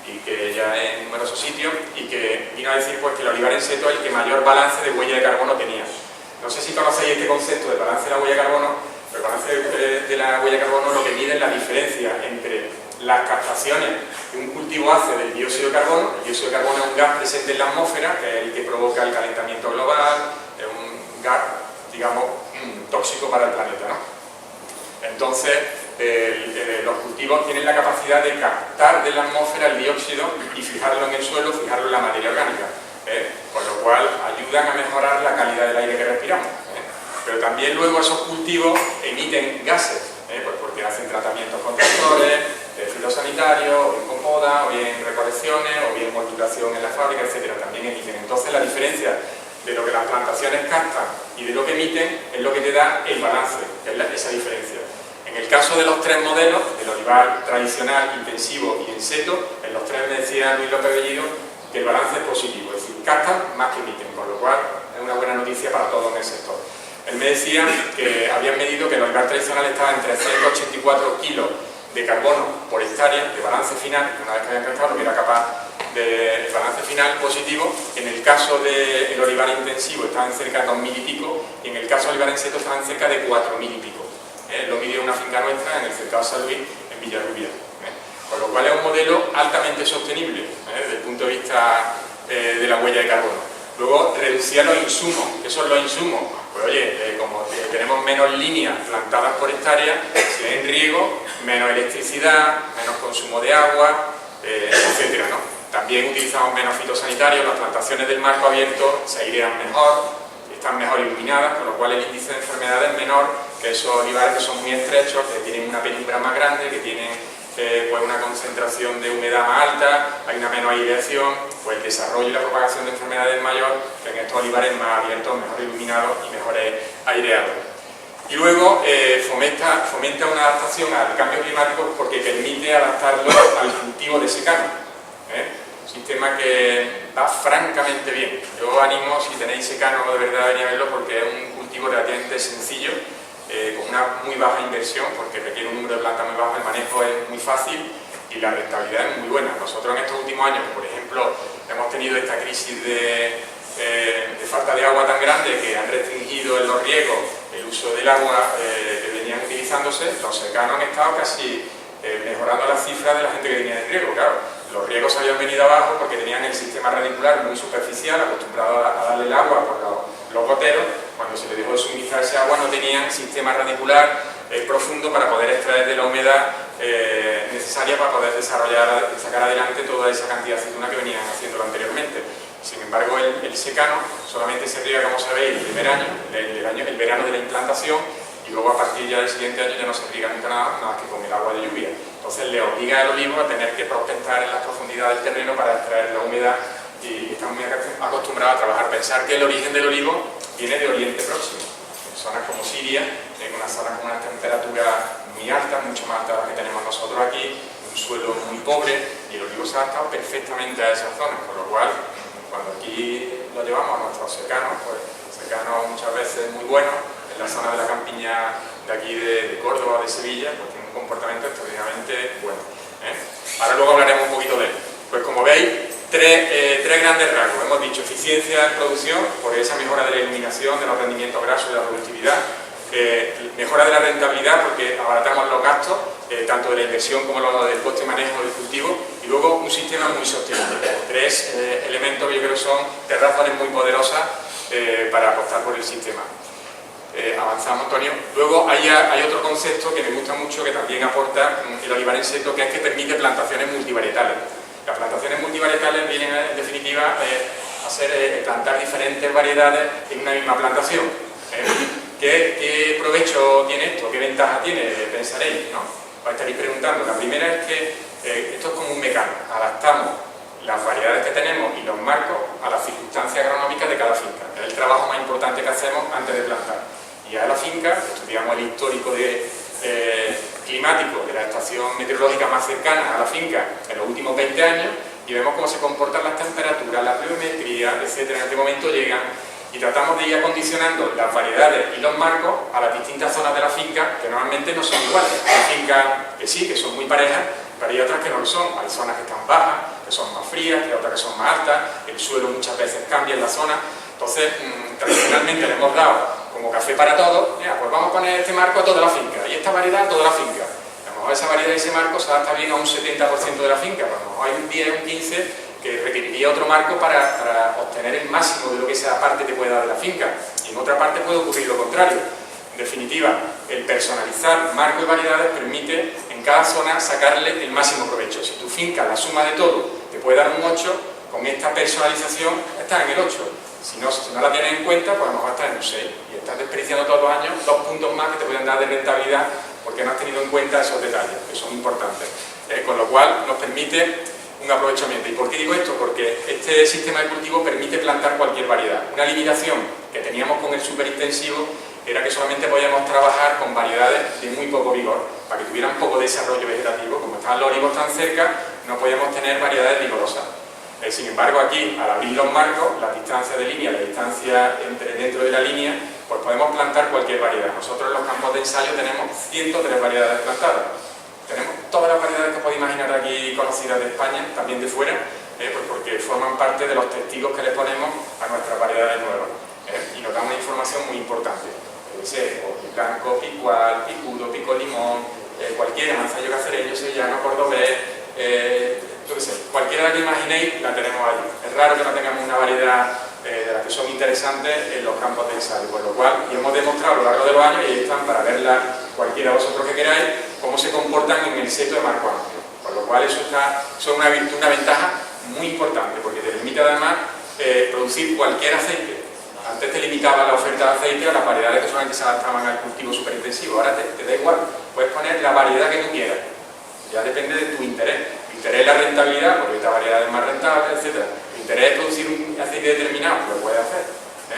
[SPEAKER 1] y que ya en numerosos sitios y que vino a decir pues, que el olivar en seto es el que mayor balance de huella de carbono tenía. No sé si conocéis este concepto de balance de la huella de carbono, pero el balance de la huella de carbono lo que mide es la diferencia entre las captaciones que un cultivo hace del dióxido de carbono. El dióxido de carbono es un gas presente en la atmósfera, que es el que provoca el calentamiento global, es un gas, digamos, tóxico para el planeta, ¿no? Entonces, los cultivos tienen la capacidad de captar de la atmósfera el dióxido y fijarlo en el suelo, fijarlo en la materia orgánica, con lo cual ayudan a mejorar la calidad del aire que respiramos. Pero también luego esos cultivos emiten gases, pues porque hacen tratamientos con tractores, fitosanitarios, o bien con poda, o bien recolecciones, o bien molturación en la fábrica, etcétera. También emiten. Entonces la diferencia de lo que las plantaciones captan y de lo que emiten es lo que te da el balance, que es esa diferencia. En el caso de los tres modelos, el olivar tradicional, intensivo y en seto, en los tres me decía Luis López Bellido que el balance es positivo, es decir, captan más que emiten, con lo cual es una buena noticia para todos en el sector. Él me decía que habían medido que el olivar tradicional estaba en 384 kilos de carbono por hectárea de balance final, que una vez que habían captado, que era capaz de balance final positivo. En el caso del olivar intensivo estaban cerca de 2000 y pico, y en el caso del olivar en seto estaban cerca de 4000 y pico. Lo midió una finca nuestra en el cercado de San Luis, en Villarrubia. Con lo cual es un modelo altamente sostenible desde el punto de vista de la huella de carbono. Luego, reducir los insumos. ¿Qué son los insumos? Pues oye, como tenemos menos líneas plantadas por hectárea, si hay en riego, menos electricidad, menos consumo de agua, etcétera, ¿no? También utilizamos menos fitosanitarios, las plantaciones del marco abierto se airean mejor, están mejor iluminadas, con lo cual el índice de enfermedad es menor que esos olivares que son muy estrechos, que tienen una penumbra más grande, que tienen pues una concentración de humedad más alta, hay una menor aireación, pues el desarrollo y la propagación de enfermedades mayor que en estos olivares más abiertos, mejor iluminados y mejor aireados. Y luego fomenta una adaptación al cambio climático porque permite adaptarlo al cultivo de secano. Un sistema que va francamente bien. Yo animo, si tenéis secano, de verdad venir a verlo porque es un cultivo relativamente sencillo, con una muy baja inversión, porque requiere un número de plantas muy bajo, el manejo es muy fácil y la rentabilidad es muy buena. Nosotros en estos últimos años, por ejemplo, hemos tenido esta crisis de falta de agua tan grande que han restringido en los riegos el uso del agua que venían utilizándose. Los secanos han estado casi mejorando las cifras de la gente que tenía de riego. Claro, los riegos habían venido abajo porque tenían el sistema radicular muy superficial, acostumbrado a darle el agua por los goteros. Cuando se les dejó de suministrar ese agua no tenían sistema radicular profundo para poder extraer de la humedad necesaria para poder desarrollar y sacar adelante toda esa cantidad de aceituna que venían haciéndolo anteriormente. Sin embargo, el secano solamente se riega, como sabéis, el primer año, el verano de la implantación, y luego a partir ya del siguiente año ya no se riega nunca nada más que con el agua de lluvia. Entonces le obliga al olivo a tener que prospectar en las profundidades del terreno para extraer la humedad, y están muy acostumbrados a trabajar. Pensar que el origen del olivo viene de Oriente Próximo, en zonas como Siria, en unas zonas con unas temperaturas muy altas, mucho más altas de las que tenemos nosotros aquí, un suelo muy pobre, y el olivo se ha adaptado perfectamente a esas zonas, por lo cual cuando aquí lo llevamos a nuestros secanos, pues secanos muchas veces muy buenos, en la zona de la campiña de aquí de Córdoba, de Sevilla, pues tiene un comportamiento extraordinariamente bueno. Ahora luego hablaremos un poquito de él. Pues como veis, tres grandes rasgos. Hemos dicho eficiencia en producción, por esa mejora de la iluminación, de los rendimientos grasos y de la productividad. Mejora de la rentabilidad, porque abaratamos los gastos, tanto de la inversión como del coste y manejo del cultivo. Y luego un sistema muy sostenible. Tres elementos que yo creo son tres razones muy poderosas para apostar por el sistema. Avanzamos, Antonio. Luego hay otro concepto que me gusta mucho, que también aporta el olivar en seco, que es que permite plantaciones multivarietales. Las plantaciones multivarietales vienen, en definitiva, a ser plantar diferentes variedades en una misma plantación. ¿Qué provecho tiene esto? ¿Qué ventaja tiene? Pensaréis, ¿no? Os estaréis preguntando. La primera es que esto es como un mecanismo. Adaptamos las variedades que tenemos y los marcos a las circunstancias agronómicas de cada finca. Es el trabajo más importante que hacemos antes de plantar. Y a la finca, estudiamos el histórico climático de la estación meteorológica más cercana a la finca en los últimos 20 años y vemos cómo se comportan las temperaturas, la pluviometría, etcétera. En este momento llegan y tratamos de ir acondicionando las variedades y los marcos a las distintas zonas de la finca, que normalmente no son iguales. Hay fincas que sí, que son muy parejas, pero hay otras que no lo son. Hay zonas que están bajas, que son más frías, hay otras que son más altas, el suelo muchas veces cambia en la zona. Entonces, tradicionalmente le hemos dado como café para todos, pues vamos a poner este marco a toda la finca, y esta variedad a toda la finca. A lo mejor esa variedad y ese marco se adapta bien a un 70% de la finca, pero a lo mejor hay un 10, un 15 que requeriría otro marco para obtener el máximo de lo que esa parte te puede dar de la finca. Y en otra parte puede ocurrir lo contrario. En definitiva, el personalizar marcos y variedades permite en cada zona sacarle el máximo provecho. Si tu finca, la suma de todo, te puede dar un 8, con esta personalización estás en el 8. Si no la tienes en cuenta, pues a lo mejor estás en un 6 y estás desperdiciando todos los años 2 puntos más que te pueden dar de rentabilidad porque no has tenido en cuenta esos detalles, que son importantes. Con lo cual nos permite un aprovechamiento. ¿Y por qué digo esto? Porque este sistema de cultivo permite plantar cualquier variedad. Una limitación que teníamos con el superintensivo era que solamente podíamos trabajar con variedades de muy poco vigor. Para que tuvieran poco desarrollo vegetativo, como estaban los olivos tan cerca, no podíamos tener variedades vigorosas. Sin embargo, aquí, al abrir los marcos, la distancia de línea, la distancia dentro de la línea, pues podemos plantar cualquier variedad. Nosotros en los campos de ensayo tenemos 103 variedades plantadas. Tenemos todas las variedades que podéis imaginar aquí conocidas de España, también de fuera, pues porque forman parte de los testigos que le ponemos a nuestras variedades nuevas. Y nos da una información muy importante. Blanco, picual, picudo, pico limón, cualquiera, manzanillo cacereño, sevillano, cordobés, yo qué sé, cualquiera que imaginéis la tenemos allí. Es raro que no tengamos una variedad de las que son interesantes en los campos de ensayo, por lo cual, y hemos demostrado a lo largo de los años, y ahí están para verla cualquiera de vosotros que queráis, cómo se comportan en el seto de marco amplio. Por lo cual eso es una virtud, una ventaja muy importante, porque te permite además producir cualquier aceite. Antes te limitaba la oferta de aceite a las variedades que solamente se adaptaban al cultivo superintensivo, ahora te da igual, puedes poner la variedad que tú quieras, ya depende de tu interés. Tu interés es la rentabilidad, porque esta variedad es más rentable, etc. Tu interés es producir un aceite determinado, lo puedes hacer,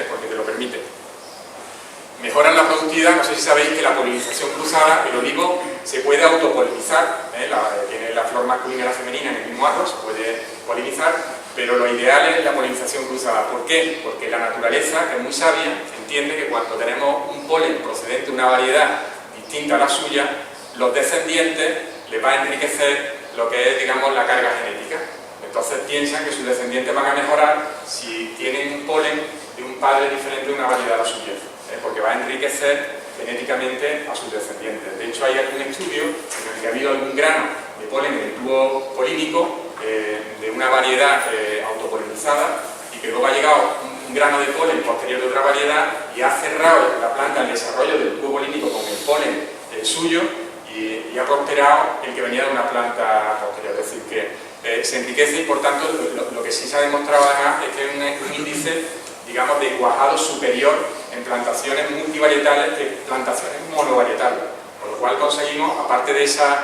[SPEAKER 1] porque te lo permite. Mejoran la productividad, no sé si sabéis que la polinización cruzada, el olivo se puede autopolinizar, tiene la flor masculina y la femenina en el mismo árbol, se puede polinizar, pero lo ideal es la polinización cruzada. ¿Por qué? Porque la naturaleza, que es muy sabia, entiende que cuando tenemos un polen procedente de una variedad distinta a la suya, los descendientes les va a enriquecer lo que es, digamos, la carga genética. Entonces piensan que sus descendientes van a mejorar si tienen un polen de un padre diferente de una variedad a la suya, porque va a enriquecer genéticamente a sus descendientes. De hecho, hay algún estudio en el que ha habido algún grano de polen en el tubo polínico de una variedad autopolinizada y que luego ha llegado un grano de polen posterior de otra variedad y ha cerrado la planta el desarrollo del tubo polínico con el polen suyo y ha prosperado el que venía de una planta posterior. Es decir, que se enriquece y por tanto lo que sí se ha demostrado además es que hay un índice, digamos, de cuajado superior en plantaciones multivarietales que plantaciones monovarietales, por lo cual conseguimos, aparte de esa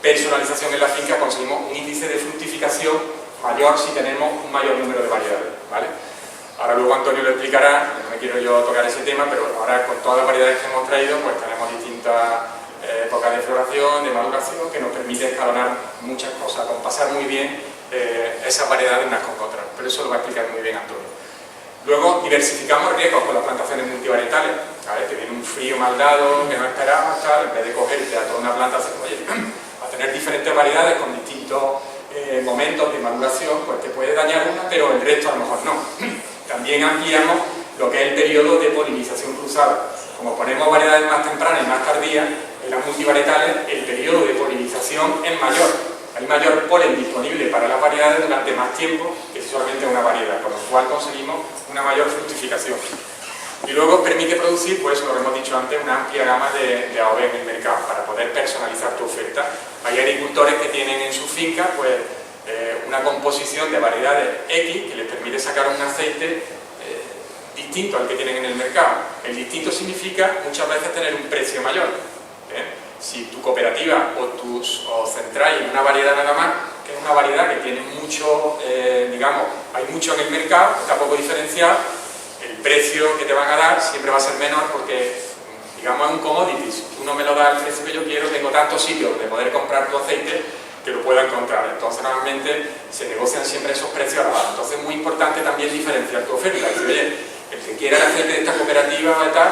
[SPEAKER 1] personalización en la finca, conseguimos un índice de fructificación mayor si tenemos un mayor número de variedades, ¿vale? Ahora luego Antonio lo explicará, no me quiero yo tocar ese tema, pero ahora con todas las variedades que hemos traído, pues tenemos distintas épocas de floración, de maduración, que nos permite escalonar muchas cosas, compasar muy bien esas variedades unas con otras, pero eso lo va a explicar muy bien Antonio. Luego diversificamos riesgos con las plantaciones multivarietales, ¿vale? Que viene un frío mal dado, que no esperabas, tal, en vez de cogerte a toda una plantación, oye, a tener diferentes variedades con distintos momentos de maduración, pues te puede dañar una, pero el resto a lo mejor no. También ampliamos lo que es el periodo de polinización cruzada. Como ponemos variedades más tempranas y más tardías, en las multivarietales el periodo de polinización es mayor. Hay mayor polen disponible para las variedades durante más tiempo que solamente una variedad, con lo cual conseguimos una mayor fructificación. Y luego permite producir, pues lo que hemos dicho antes, una amplia gama de AOV en el mercado para poder personalizar tu oferta. Hay agricultores que tienen en sus fincas pues, una composición de variedades X que les permite sacar un aceite distinto al que tienen en el mercado. El distinto significa muchas veces tener un precio mayor. Si tu cooperativa o centráis en una variedad nada más, que es una variedad que tiene mucho, digamos, hay mucho en el mercado, está poco diferenciado, el precio que te van a dar siempre va a ser menor porque, digamos, es un commodity. Si tú no me lo das al precio que yo quiero, tengo tantos sitios de poder comprar tu aceite que lo pueda encontrar. Entonces, normalmente se negocian siempre esos precios a la baja. Entonces, es muy importante también diferenciar tu oferta. Decir, oye, el que quiera el aceite de esta cooperativa o de tal,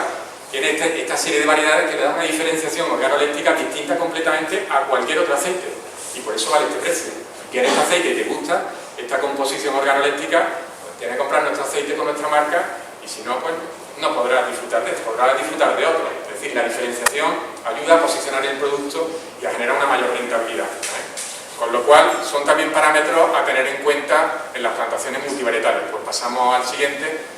[SPEAKER 1] tiene esta serie de variedades que le dan una diferenciación organoléptica distinta completamente a cualquier otro aceite. Y por eso vale este precio. Si quieres este aceite y te gusta esta composición organoléptica, pues tienes que comprar nuestro aceite con nuestra marca, y si no, pues no podrás disfrutar de esto, podrás disfrutar de otro. Es decir, la diferenciación ayuda a posicionar el producto y a generar una mayor rentabilidad. Con lo cual, son también parámetros a tener en cuenta en las plantaciones multivarietales. Pues pasamos al siguiente.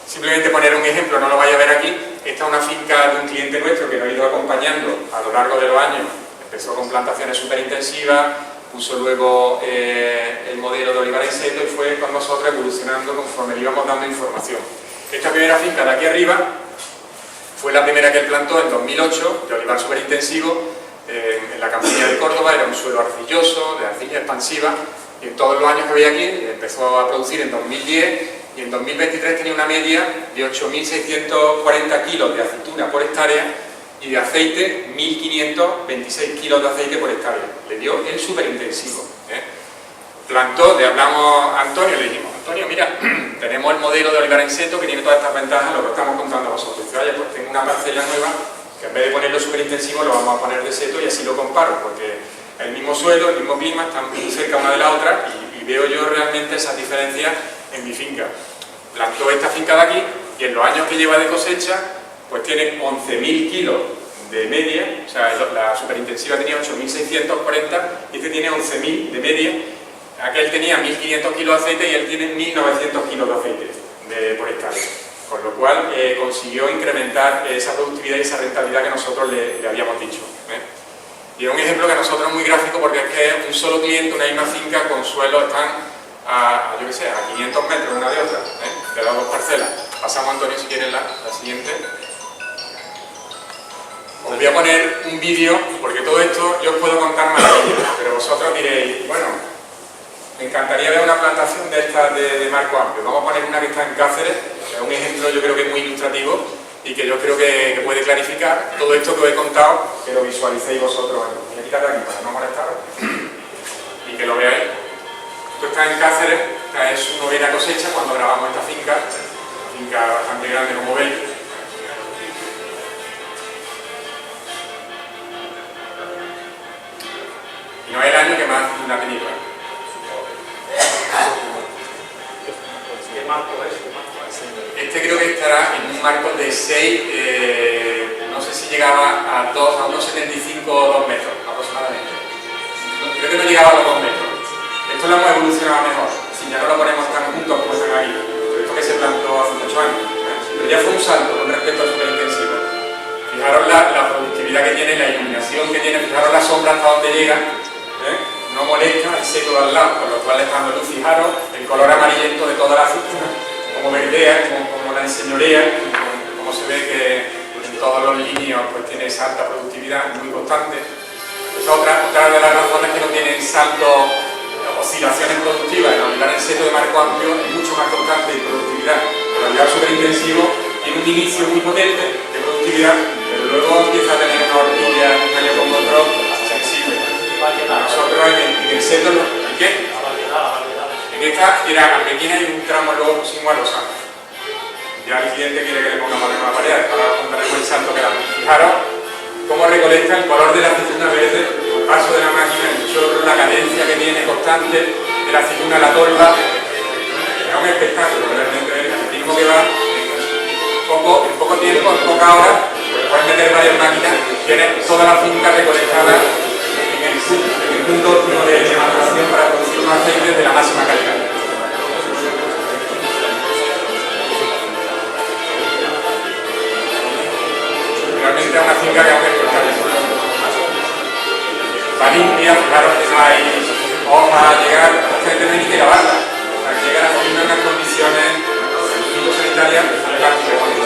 [SPEAKER 1] Simplemente poner un ejemplo, no lo vaya a ver aquí. Esta es una finca de un cliente nuestro que nos ha ido acompañando a lo largo de los años. Empezó con plantaciones súper intensivas, puso luego el modelo de olivar en seto y fue con nosotros evolucionando conforme le íbamos dando información. Esta primera finca de aquí arriba fue la primera que él plantó en 2008, de olivar súper intensivo, en la campiña de Córdoba. Era un suelo arcilloso, de arcilla expansiva, y en todos los años que veía aquí empezó a producir en 2010, y en 2023 tenía una media de 8.640 kilos de aceituna por hectárea y de aceite 1.526 kilos de aceite por hectárea. Le dio el súper intensivo. Plantó, le hablamos a Antonio, le dijimos, Antonio, mira, tenemos el modelo de olivar en seto que tiene todas estas ventajas, lo que estamos contando a vosotros. Dice, oye, pues tengo una parcela nueva que en vez de ponerlo súper intensivo lo vamos a poner de seto y así lo comparo, porque el mismo suelo, el mismo clima, están muy cerca una de la otra y veo yo realmente esas diferencias en mi finca. Plantó esta finca de aquí y en los años que lleva de cosecha, pues tiene 11.000 kilos de media, o sea, la superintensiva tenía 8.640 y este tiene 11.000 de media. Aquel tenía 1.500 kilos de aceite y él tiene 1.900 kilos de aceite por hectárea. Con lo cual consiguió incrementar esa productividad y esa rentabilidad que nosotros le habíamos dicho. Y es un ejemplo que a nosotros es muy gráfico porque es que un solo cliente, una misma finca con suelos están yo qué sé, a 500 metros una de otra, de las dos parcelas. Pasamos, Antonio, si quieres la siguiente. Os voy a poner un vídeo, porque todo esto yo os puedo contar maravillas, pero vosotros diréis, bueno, me encantaría ver una plantación de estas de marco amplio. Vamos a poner una que está en Cáceres, que es un ejemplo yo creo que es muy ilustrativo y que yo creo que puede clarificar todo esto que os he contado, que lo visualicéis vosotros. Voy a quitar aquí para no molestaros y que lo veáis. Esto está en Cáceres, esta es su novena cosecha cuando grabamos esta finca, una finca bastante grande como veis. Y no es el año que más aceituna ha tenido. ¿Qué marco es? Este creo que estará en un marco de 6, no sé si llegaba a 1,75 o 2 metros aproximadamente. Creo que no llegaba a los 2 metros. Esto lo hemos evolucionado mejor, si ya no lo ponemos tan juntos como están ahí. Esto que se plantó hace 8 años. Pero ya fue un salto con respecto al superintensivo. Fijaros la productividad que tiene, la iluminación que tiene, fijaros la sombra hasta donde llega. No molesta, el seco de al lado, con lo cual le está dando luz. Fijaros el color amarillento de toda la aceituna, como verdea, como la enseñorea, como se ve que en todos los líneas pues tiene esa alta productividad, muy constante. Esta otra de las razones que no tienen saltos, oscilaciones productivas. El olivar en seto de marco amplio es mucho más constante en productividad. El olivar superintensivo tiene un inicio muy potente de productividad, pero luego empieza a tener una horquilla un año con otro sensible. Nosotros en el seto, ¿en qué? En esta era arbequina y un tramo luego pusimos a los años. Ya el cliente quiere que le pongamos la nueva pared, para contarles el salto que damos. Fijaros cómo recolecta el color de la aceituna verde el paso de la máquina, el chorro, la cadencia que tiene constante de la aceituna a la tolva. Es un espectáculo, realmente el ritmo que va en poco tiempo, en poca hora, pues puedes meter varias máquinas, tienes toda la finca recolectada en el punto óptimo de maduración para producir unos aceites de la máxima calidad. Realmente es una finca que hace espectacular. Va limpia, fijaros que no hay hojas, llegar, la gente no hay que lavarla. Para que llegue a la finca en unas condiciones sanitarias prácticamente.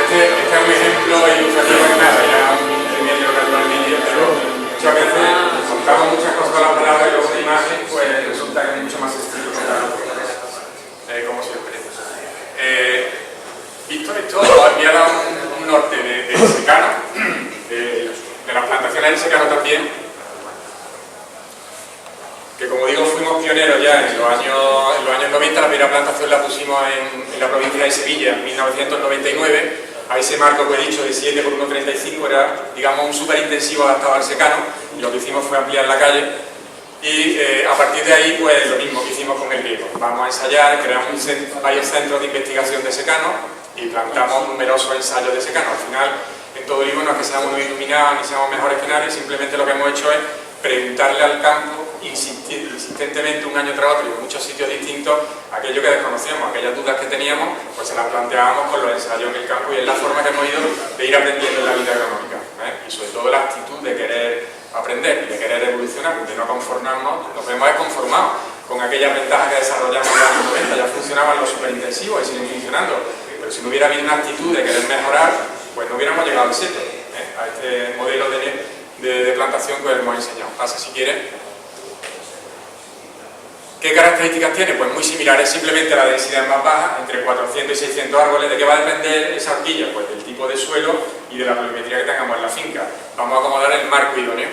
[SPEAKER 1] Este es un ejemplo ilustrativo de nada, ya un medio que el vídeo, pero muchas veces contamos muchas cosas con las palabras y luego una imagen, pues resulta que es mucho más sencillo contarlo, como siempre. Visto esto, os voy a dar un norte de secano, de las plantaciones de secano también, que como digo fuimos pioneros ya en los años 90, la primera plantación la pusimos en la provincia de Sevilla en 1999, a ese marco que he dicho de 7 por 1,35 era, digamos, un superintensivo adaptado al secano, y lo que hicimos fue ampliar la calle, y a partir de ahí, pues lo mismo que hicimos con el riego. Vamos a ensayar, creamos varios centros de investigación de secano y plantamos numerosos ensayos de secano. Al final, en todo el no es que seamos muy iluminados ni seamos mejores que nadie, simplemente lo que hemos hecho es preguntarle al campo insistentemente un año tras otro y en muchos sitios distintos aquello que desconocíamos, aquellas dudas que teníamos, pues se las planteábamos con los ensayos en el campo, y es la forma que hemos ido de ir aprendiendo en la vida agronómica, y sobre todo la actitud de querer aprender y de querer evolucionar, de no conformarnos. Nos hemos conformado con aquellas ventajas que desarrollamos en los años 90, ya funcionaban los superintensivos y siguen funcionando, pero si no hubiera habido una actitud de querer mejorar, pues no hubiéramos llegado al seto, a este modelo de plantación que os hemos enseñado. Pasa si quieres. ¿Qué características tiene? Pues muy similares, simplemente la densidad es más baja, entre 400 y 600 árboles. ¿De qué va a depender esa horquilla? Pues del tipo de suelo y de la pluviometría que tengamos en la finca. Vamos a acomodar el marco idóneo.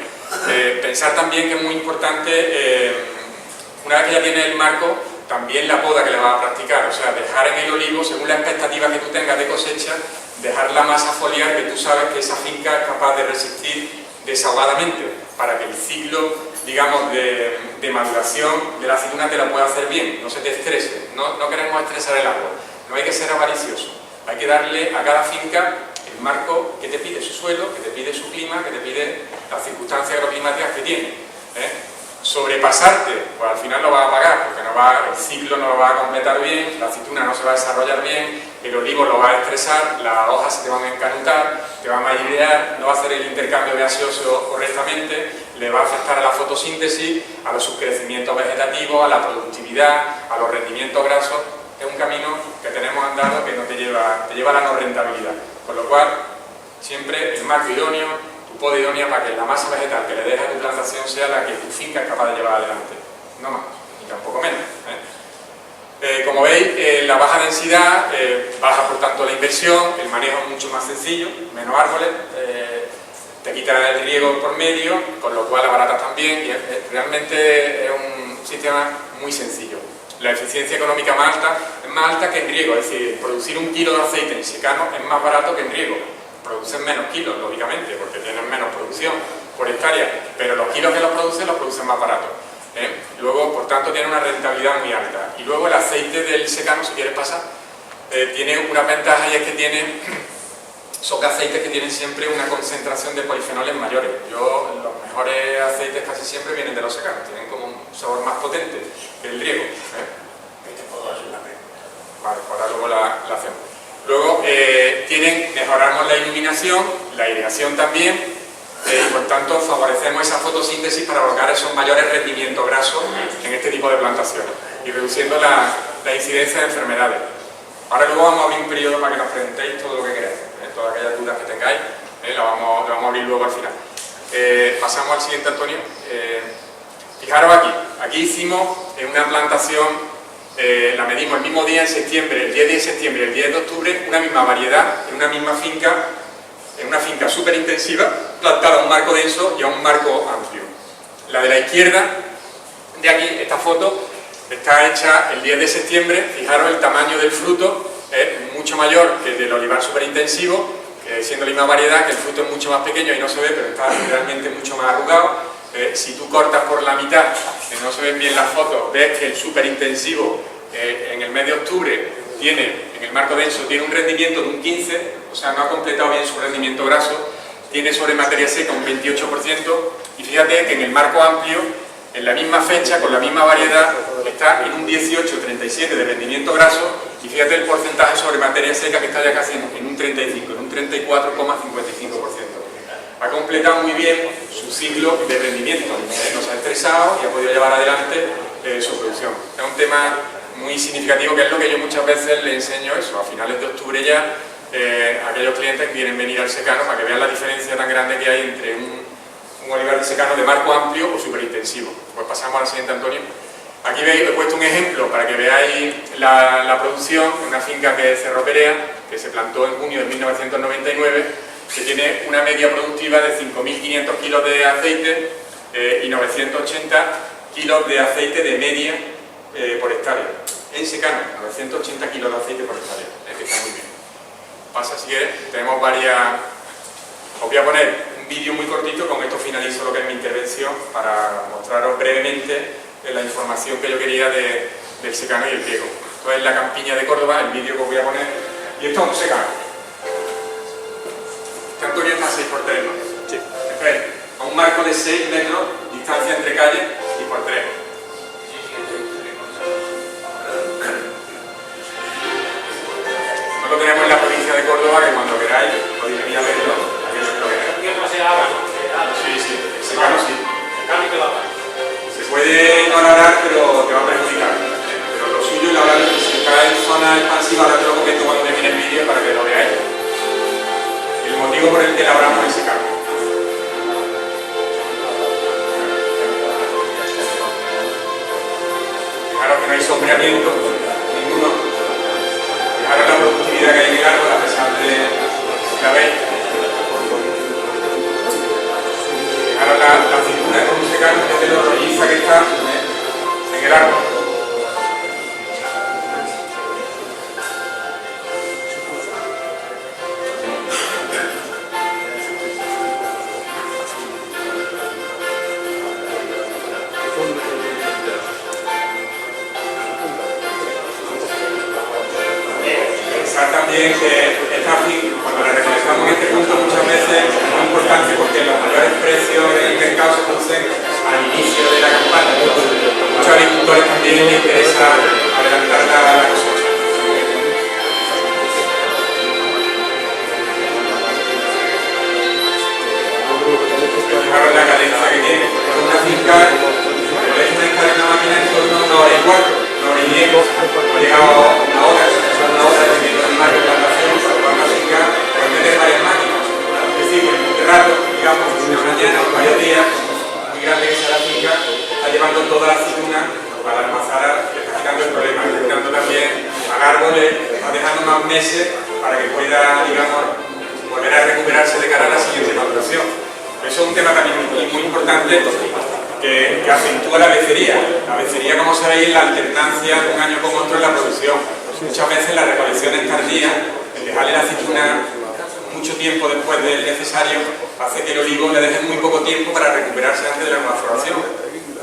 [SPEAKER 1] Pensar también que es muy importante, una vez que ya tienes el marco, también la poda que le vas a practicar, o sea, dejar en el olivo, según la expectativa que tú tengas de cosecha, dejar la masa foliar que tú sabes que esa finca es capaz de resistir desahogadamente, para que el ciclo, digamos, de maduración de la aceituna te la pueda hacer bien, no se te estrese. No queremos estresar el árbol, no hay que ser avaricioso, hay que darle a cada finca el marco que te pide su suelo, que te pide su clima, que te pide las circunstancias agroclimáticas que tiene. Sobrepasarte, pues al final lo vas a pagar, porque el ciclo no lo va a completar bien, la aceituna no se va a desarrollar bien, el olivo lo va a estresar, las hojas se te van a encanutar, te van a airear, no va a hacer el intercambio gaseoso correctamente, le va a afectar a la fotosíntesis, a los subcrecimientos vegetativos, a la productividad, a los rendimientos grasos. Es un camino que tenemos andado que no te lleva a la no rentabilidad. Con lo cual, siempre el marco idóneo, tu poda idónea, para que la masa vegetal que le dejes a tu plantación sea la que tu finca es capaz de llevar adelante. No más, ni tampoco menos. Como veis, la baja densidad baja por tanto la inversión, el manejo es mucho más sencillo, menos árboles, te quita el riego por medio, con lo cual abaratas también, y realmente es un sistema muy sencillo. La eficiencia económica es más alta que en riego, es decir, producir 1 kilo de aceite en secano es más barato que en riego. Producen menos kilos, lógicamente, porque tienen menos producción por hectárea, pero los kilos que los producen más baratos. Luego, por tanto, tiene una rentabilidad muy alta. Y luego el aceite del secano, si quieres pasar, tiene una ventaja, y es que son aceites que tienen siempre una concentración de polifenoles mayores. Los mejores aceites casi siempre vienen de los secanos, tienen como un sabor más potente que el riego. Vale, ahora luego la hacemos. Luego mejoramos la iluminación, la aireación también, y por tanto favorecemos esa fotosíntesis para lograr esos mayores rendimientos grasos en este tipo de plantaciones y reduciendo la incidencia de enfermedades. Ahora luego vamos a abrir un periodo para que nos preguntéis todo lo que queráis, todas aquellas dudas que tengáis, lo vamos a abrir luego al final. Pasamos al siguiente, Antonio. Fijaros aquí hicimos una plantación. La medimos el mismo día en septiembre, el 10 de septiembre y el 10 de octubre, una misma variedad, en una misma finca, en una finca súper intensiva, plantada a un marco denso y a un marco amplio. La de la izquierda de aquí, esta foto, está hecha el 10 de septiembre. Fijaros el tamaño del fruto, es mucho mayor que el del olivar superintensivo, que siendo la misma variedad, que el fruto es mucho más pequeño y no se ve, pero está realmente mucho más arrugado. Si tú cortas por la mitad, que no se ven bien las fotos, ves que el superintensivo en el mes de octubre en el marco denso tiene un rendimiento de un 15%, o sea, no ha completado bien su rendimiento graso, tiene sobre materia seca un 28%, y fíjate que en el marco amplio, en la misma fecha, con la misma variedad, está en un 18,37 de rendimiento graso, y fíjate el porcentaje sobre materia seca que está ya casi en un 35, en un 34,55%. Ha completado muy bien su ciclo de rendimiento, no se ha estresado y ha podido llevar adelante su producción. Es un tema muy significativo, que es lo que yo muchas veces le enseño eso, a finales de octubre ya, a aquellos clientes que quieren venir al secano para que vean la diferencia tan grande que hay entre un olivar de secano de marco amplio o superintensivo. Pues pasamos al siguiente, Antonio. Aquí veis, he puesto un ejemplo para que veáis la producción en una finca que es Cerro Perea, que se plantó en junio de 1999, que tiene una media productiva de 5.500 kilos de aceite y 980 kilos de aceite de media por hectárea. En secano, 980 kilos de aceite por hectárea, que está muy bien. Pasa, si quieres, tenemos varias... Os voy a poner un vídeo muy cortito, con esto finalizo lo que es mi intervención, para mostraros brevemente la información que yo quería del secano y el pliego. Esto es la campiña de Córdoba, el vídeo que os voy a poner, y esto es un secano. Antonio está a 6x3, ¿no? Sí. A un marco de 6 metros, distancia entre calles y por 3. Nosotros tenemos en la provincia de Córdoba, que cuando queráis podéis venir a verlo. Sí, secano sí. Se puede no arar, pero te va a perjudicar. Pero lo suyo es la hora de si está en zona expansiva, ahora te lo comento cuando termine el vídeo para que lo veáis. El motivo por el que labramos el secano. Fijaros que no hay sombreamiento ninguno. Fijaros la productividad que hay en el árbol, a pesar de la veis. Fijaros la cintura de un secano, que es de lo rolliza que está en el árbol. También que cuando la recolectamos en este punto muchas veces es muy importante, porque los mayores precios en el mercado se producen al inicio de la campaña. Muchos agricultores también les interesa adelantar la cosecha. Fijaros la cadencia que tiene. Es una finca, podéis estar en una máquina en torno a 1 hora y cuarto, 1 hora y 10, ha llegado a 1 hora, una hora de de plantación, para una finca, pueden tener varias máquinas. Es decir, que muy rato, digamos, una mañana o varios días, muy grande que sea la finca, está llevando toda la aceituna para almacenar, está quitando el problema, está quitando también al árbol, está dejando más meses para que pueda, digamos, volver a recuperarse de cara a la siguiente maduración. Eso es un tema también muy importante que acentúa la becería. La becería, como sabéis, es la alternancia de un año con otro en la producción. Muchas veces las recolecciones tardías, el dejarle la aceituna mucho tiempo después del necesario, hace que el olivo le deje muy poco tiempo para recuperarse antes de la nueva floración.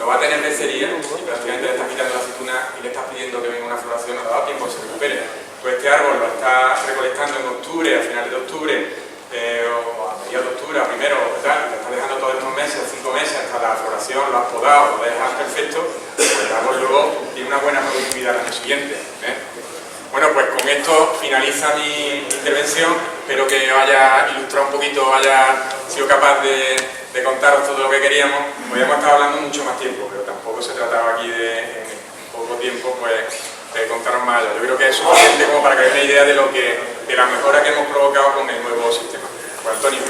[SPEAKER 1] Lo va a tener becería y prácticamente le estás quitando la aceituna y le estás pidiendo que venga una floración, no le da tiempo que se recupere. Pues este árbol lo está recolectando en octubre, a finales de octubre, o a mediados de octubre, a primero, tal, lo estás dejando todos estos meses, 5 meses hasta la floración, lo has podado, lo dejas perfecto, pues el árbol luego tiene una buena productividad al año siguiente. Bueno, pues con esto finaliza mi intervención. Espero que os haya ilustrado un poquito, haya sido capaz de contaros todo lo que queríamos. Podríamos estar hablando mucho más tiempo, pero tampoco se trataba aquí de, en poco tiempo, pues, de contaros más allá. Yo creo que es suficiente como para que haya una idea de la mejora que hemos provocado con el nuevo sistema. Pues Antonio.